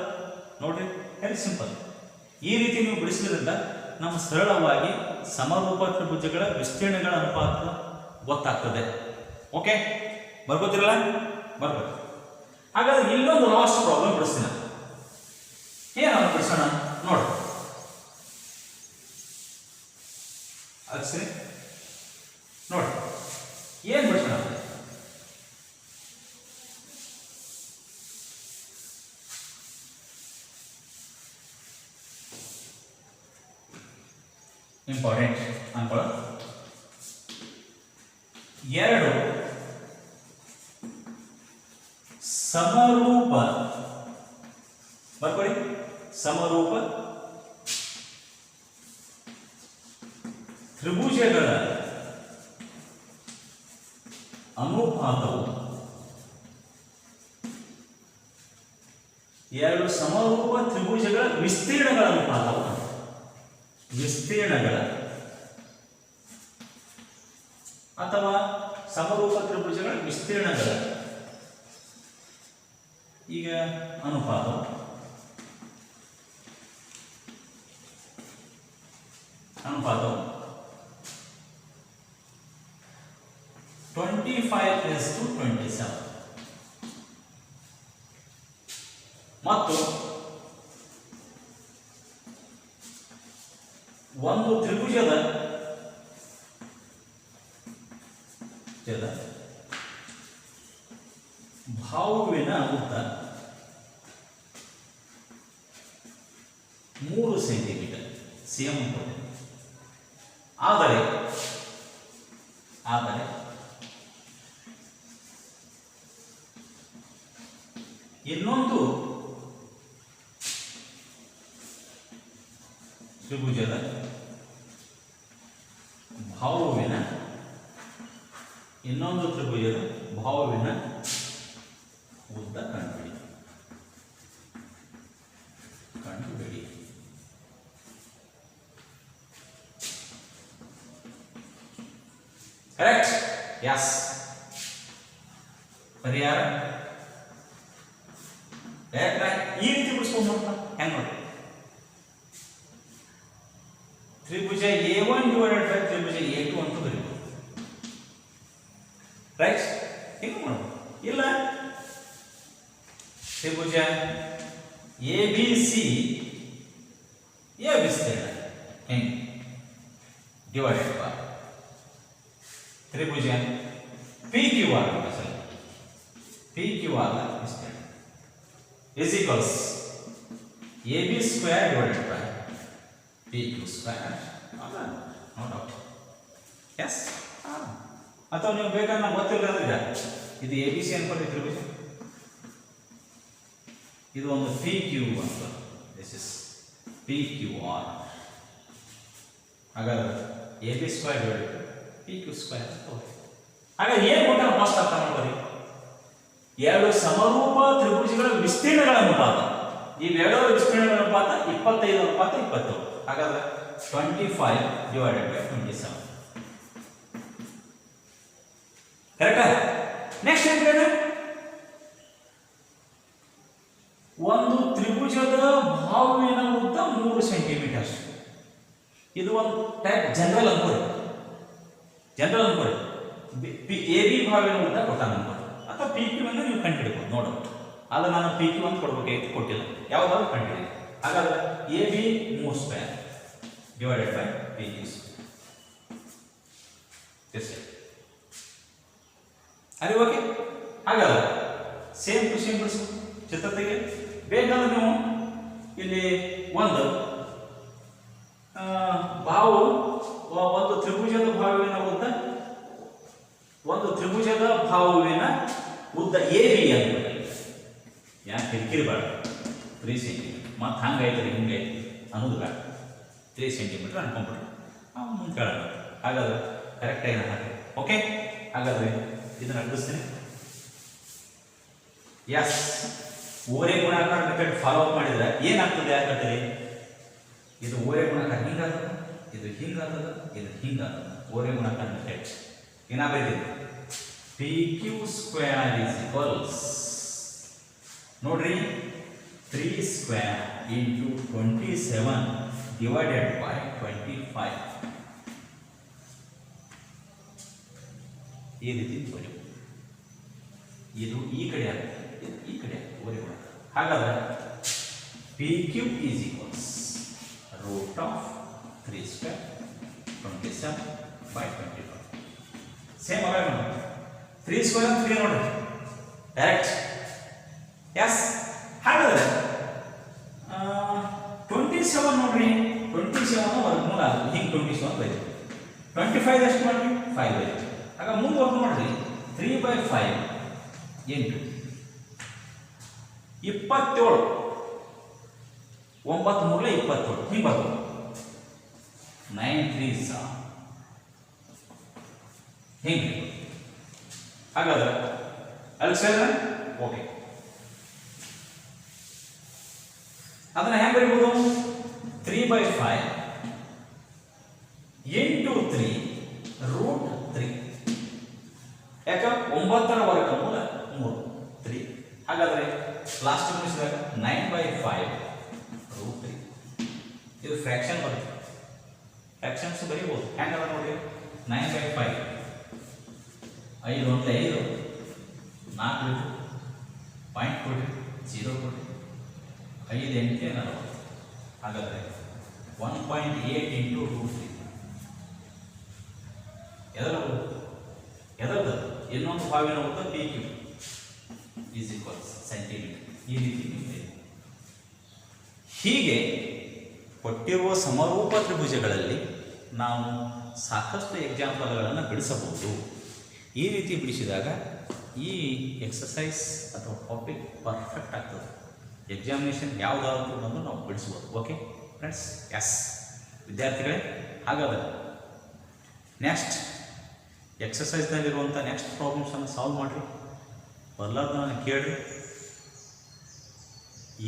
ನೋಡ್ರಿ, ವೆರಿ ಸಿಂಪಲ್. ಈ ರೀತಿ ನೀವು ಬಿಡಿಸೋದ್ರಿಂದ ನಮ್ಮ ಸರಳವಾಗಿ ಸಮರೂಪ ತ್ರಿಭುಜಗಳ ವಿಸ್ತೀರ್ಣಗಳ ಅನುಪಾತ ಗೊತ್ತಾಗ್ತದೆ. ಓಕೆ, ಬರ್ಬೋತಿರಲ್ಲ? ಬರ್ಬೋದು. ಹಾಗಾದ್ರೆ ಇಲ್ಲೊಂದು ಲಾಸ್ಟ್ ಪ್ರಾಬ್ಲಮ್ ಬಿಡಿಸ್ತೀನಿ. ಏನನ್ನು ಬಿಡಿಸೋಣ ನೋಡಿ. ಅಕ್ಷರಿ ನೋಡಿ ಏನು ಬಿಡಿಸೋಣ. ಇಂಪಾರ್ಟೆಂಟ್ ಅನ್ಕೊಳ್ಳ. ಎರಡು ಸಮರೂಪ, ಬರ್ಕೊಳ್ಳಿ, ಸಮರೂಪ ತ್ರಿಭುಜಗಳ ಅನುಪಾತವು, ಎರಡು ಸಮರೂಪ ತ್ರಿಭುಜಗಳ ವಿಸ್ತೀರ್ಣಗಳ ಅನುಪಾತವು, ವಿಸ್ತೀರ್ಣಗಳ ಅಥವಾ ಸಮರೂಪ ತ್ರಿಭುಜಗಳ ವಿಸ್ತೀರ್ಣಗಳ ಈಗ ಅನುಪಾತವು ಅನುಪಾತವು 25:27 ಮತ್ತು ಒಂದು ತ್ರಿಭುಜದ ಬಾಹುವಿನ ಉದ್ದ 3 ಸೆಂಟಿಮೀಟರ್ ಸೇಮ್ ಕೊಟ್ಟಿದೆ. ಆದರೆ ಇನ್ನೊಂದು ತ್ರಿಭುಜದ ಬಾಹುವಿನ ಉದ್ದ ಕಂಡುಹಿಡಿ. ಕರೆಕ್ಟ್? ಯಸ್. ಪರಿಹಾರ ಈ ರೀತಿ ಬಿಡಿಸ್ಕೊಂಡು ಹೆಂಗ್ ನೋಡಿ. ತ್ರಿಭುಜ A1 divided by Tribhuja A2 ಅಂತ ಬರೀಬಹುದು. ರೈಟ್? ಹೆಂಗ್ ಮಾಡ್ಬೋದು? ಇಲ್ಲ, ತ್ರಿಭುಜ ABC A ವಿಸ್ತೀರ್ಣ ಹೆಂಗ್ ಡಿವೈಡೆಡ್ ಬೈ ತ್ರಿಭುಜ PQR ವಿಸ್ತೀರ್ಣ is equals AB square divided by PQ square. No doubt. Yes? ಅಥವಾ ನೀವು ಬೇಕಾದ್ರೆ ನಾವು ಗೊತ್ತಿಲ್ಲ ಅಂದ್ರೆ ಇದು ABC ಅನ್ಕೊಳ್ಳಿ ತ್ರಿಭುಜ, ಇದು ಒಂದು PQ ಅಂತ, ದಿಸ್ ಇಸ್ PQR. ಹಾಗಾದ್ರೆ AB square divided by PQ square ಅಂತ. ಹಾಗಾದ್ರೆ ಏನು ಕೊಟ್ಟ ಫಸ್ಟ್ ಅರ್ಥ ಮಾಡ್ಕೊಳ್ಳಿ. ಎರಡು ಸಮರೂಪ ತ್ರಿಭುಜಗಳ ವಿಸ್ತೀರ್ಣಗಳ ಅನುಪಾತ, ಇವೆರಡರ ವಿಸ್ತೀರ್ಣಗಳ ಅನುಪಾತ 25:27. ಹಾಗಾದ್ರೆ 25/27. ಕರೆಕ್ಟಾ? ನೆಕ್ಸ್ಟ್ ಏನ್ರಿ? ಒಂದು ತ್ರಿಭುಜದ ಬಾಹುವಿನ ಉದ್ದ 3 ಸೆಂಟಿಮೀಟರ್. ಇದು ಒಂದು ಟೈಪ್ ಜನರಲ್ ಅನ್ಕೊಳ್ಳಿ. AB ಬಾಹುವಿನ ಉದ್ದ ಕೊಟ್ಟಾನ ಅನ್ಕೊಳ್ಳಿ, ಅಥವಾ PQ ಅನ್ನು ನೀವು ಕಂಡುಹಿಡಿಬಹುದು. ನೋಡಬಹುದು, ಆದ್ರೆ ನಾನು PQ ಅಂತ ಕೊಡಬೇಕಾಗಿತ್ತು, ಕೊಟ್ಟಿಲ್ಲ. ಯಾವ್ದಾದ್ರು ಕಂಡುಹಿಡಿ. ಹಾಗಾದ್ರೆ AB 3 square divided by PQ square. ಅದೇ ಓಕೆ. ಹಾಗಾದ್ರೆ ಸೇಮ್ ಟು ಸೇಮ್ ಬಿಡಿಸು ಚಿತ್ರತೆಗೆ. ಬೇಕಾದ್ರೆ ನೀವು ಇಲ್ಲಿ ಒಂದು ಬಾವು, ಒಂದು ತ್ರಿಭುಜದ ಬಾಹುವಿನ ಉದ್ದ AB ಅಂತ ಯಾಕೆ ಕಿರಿಕಿರಿಬೇಡ. 3 ಸೆಂಟಿಮೀಟರ್ ಮತ್ತು ಹಂಗೈತ್ರಿ ಹಿಂಗೈತಿ ಅನ್ನೋದು ಬೇಡ. 3 ಸೆಂಟಿಮೀಟರ್ ಅನ್ಕೊಂಡ್ಬಿಡ್ರಿ, ನಾವು ಮುಂದೆ ಕೇಳೋಣ. ಹಾಗಾದ್ರೆ ಕರೆಕ್ಟಾಗಿ ಹಾಕಿ. ಓಕೆ, ಹಾಗಾದ್ರೆ ಇದನ್ನು ಅಡ್ಡಿಸ್ತೀನಿ. ಎಸ್ ಓರೆ ಗುಣಾಕಾರ ಮೆಥಡ್ ಫಾಲೋ ಅಪ್ ಮಾಡಿದ್ರೆ ಏನಾಗ್ತದೆ ಯಾಕಂತೀರಿ ಇದು ಓರೆ ಗುಣಾಕಾರ ಹಿಂಗಾಗ್ತದೆ ಇದು ಹಿಂಗಾಗ್ತದೆ ಇದು ಹಿಂಗಾಗ್ತದೆ ಓರೆ ಗುಣಾಕಾರ ಮೆಥಡ್ ಏನಾಗಬೇಕು P Q square is equals ನೋಡ್ರಿ 3 ಸ್ಕ್ವೇರ್ ಇಂಟು 27 ಡಿವೈಡೆಡ್ ಬೈ 25 ಈ ರೀತಿ ಬರೆಯುವುದು ಇದು ಈ ಕಡೆ ಆಗುತ್ತೆ ಇದು ಈ ಕಡೆ ಓರೆ ಗುಣಾಕಾರ ಹಾಗಾದ್ರೆ P Q is equals root of 3 square 27 by 25 same ಅವೇ ನೋಡಿ 3 ಸ್ಕ್ವೇರ್ ಅಂತ 3 ನೋಡ್ರಿ ಡೈರೆಕ್ಟ್ ಎಸ್ ಹಾಗಾದ್ರೆ 27 ನೋಡ್ರಿ 27 ವರ್ಗಮೂಲ ಹಿಂಗೆ 27 ಬೈದು 25 ಎಷ್ಟು ಮಾಡ್ರಿ 5 ಬೈದು ಆಗ ಮುಂದೆ ವರ್ಗ ಮಾಡ್ರಿ 3/5 8 27 9 ಮೂರಲೆ 27 ಹಿಂಗೆ ಬರ್ತದೆ 9 3s ಹಿಂಗೆ ಹಾಗಾದ್ರೆ ಅಲ್ಲಿ ಸೇರಿದ್ರೆ ಓಕೆ ಅದನ್ನ ಹೆಂಗೆ ಬರೀಬಹುದು 3/5 ಇಂಟು 3 ರೂಟ್ 3 ಯಾಕ 9ರ ವರ್ಗಮೂಲ 3 ಹಾಗಾದ್ರೆ ಲಾಸ್ಟ್ ಮುಗಿಸಿದಾಗ 9/5 ರೂಟ್ 3 ಇದು ಫ್ರಾಕ್ಷನ್ ಬರುತ್ತೆ ಫ್ರಾಕ್ಷನ್ಸ್ ಬರೀಬಹುದು ಹೆಂಗದ ನೋಡಿ 9/5 5 1 5 4 ಪಾಯಿಂಟ್ ಕೊಡ್ರಿ 0 ಕೊಡ್ರಿ 5 8 40 ಹಾಗಾದ್ರೆ 1.8 ಇಂಟು ರೂಟ್ 3 ಎದರದು ಇನ್ನೊಂದು ಭಾವಿನ ಉದ್ದ P Q is equals centimetre ಈ ರೀತಿ ಇದೆ. ಹೀಗೆ ಕೊಟ್ಟಿರುವ ಸಮರೂಪ ತ್ರಿಭುಜಗಳಲ್ಲಿ ನಾವು ಸಾಕಷ್ಟು ಎಕ್ಸಾಂಪಲ್ಗಳನ್ನು ಬಿಡಿಸಬಹುದು. ಈ ರೀತಿ ಬಿಡಿಸಿದಾಗ ಈ ಎಕ್ಸಸೈಸ್ ಅಥವಾ ಟಾಪಿಕ್ ಪರ್ಫೆಕ್ಟ್ ಆಗ್ತದೆ. ಎಕ್ಸಾಮಿನೇಷನ್ ಯಾವುದಾದ್ರೂ ಬಂದು ನಾವು ಬಿಡಿಸ್ಬೋದು. ಓಕೆ ಫ್ರೆಂಡ್ಸ್, ಎಸ್ ವಿದ್ಯಾರ್ಥಿಗಳೇ, ಹಾಗಾದರೆ ನೆಕ್ಸ್ಟ್ ಎಕ್ಸಸೈಸ್ನಲ್ಲಿರುವಂಥ ನೆಕ್ಸ್ಟ್ ಪ್ರಾಬ್ಲಮ್ಸನ್ನು ಸಾಲ್ವ್ ಮಾಡಿರಿ. ಬರ್ಲಾರ್ದು ನಾನು ಕೇಳಿರಿ,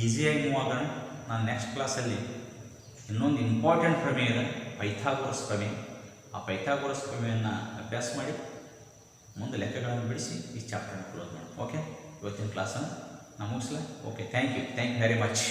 ಈಸಿಯಾಗಿ ಮೂವ್ ಆಗೋಣ. ನಾನು ನೆಕ್ಸ್ಟ್ ಕ್ಲಾಸಲ್ಲಿ ಇನ್ನೊಂದು ಇಂಪಾರ್ಟೆಂಟ್ ಪ್ರಮೇಯ ಇದೆ, ಪೈಥಾಗೋರಸ್ ಪ್ರಮೇಯ. ಆ ಪೈಥಾಗೋರಸ್ ಪ್ರಮೇಯವನ್ನು ಅಭ್ಯಾಸ ಮಾಡಿ ಮುಂದೆ ಲೆಕ್ಕಗಳನ್ನು ಬಿಡಿಸಿ ಈ ಚಾಪ್ಟರ್ನ ಕ್ಲೋಸ್ ಮಾಡೋಣ. ಓಕೆ, ಇವತ್ತಿನ ಕ್ಲಾಸನ್ನು ನಾನು ಮುಗಿಸ್ಲಾ? Okay, thank you very much.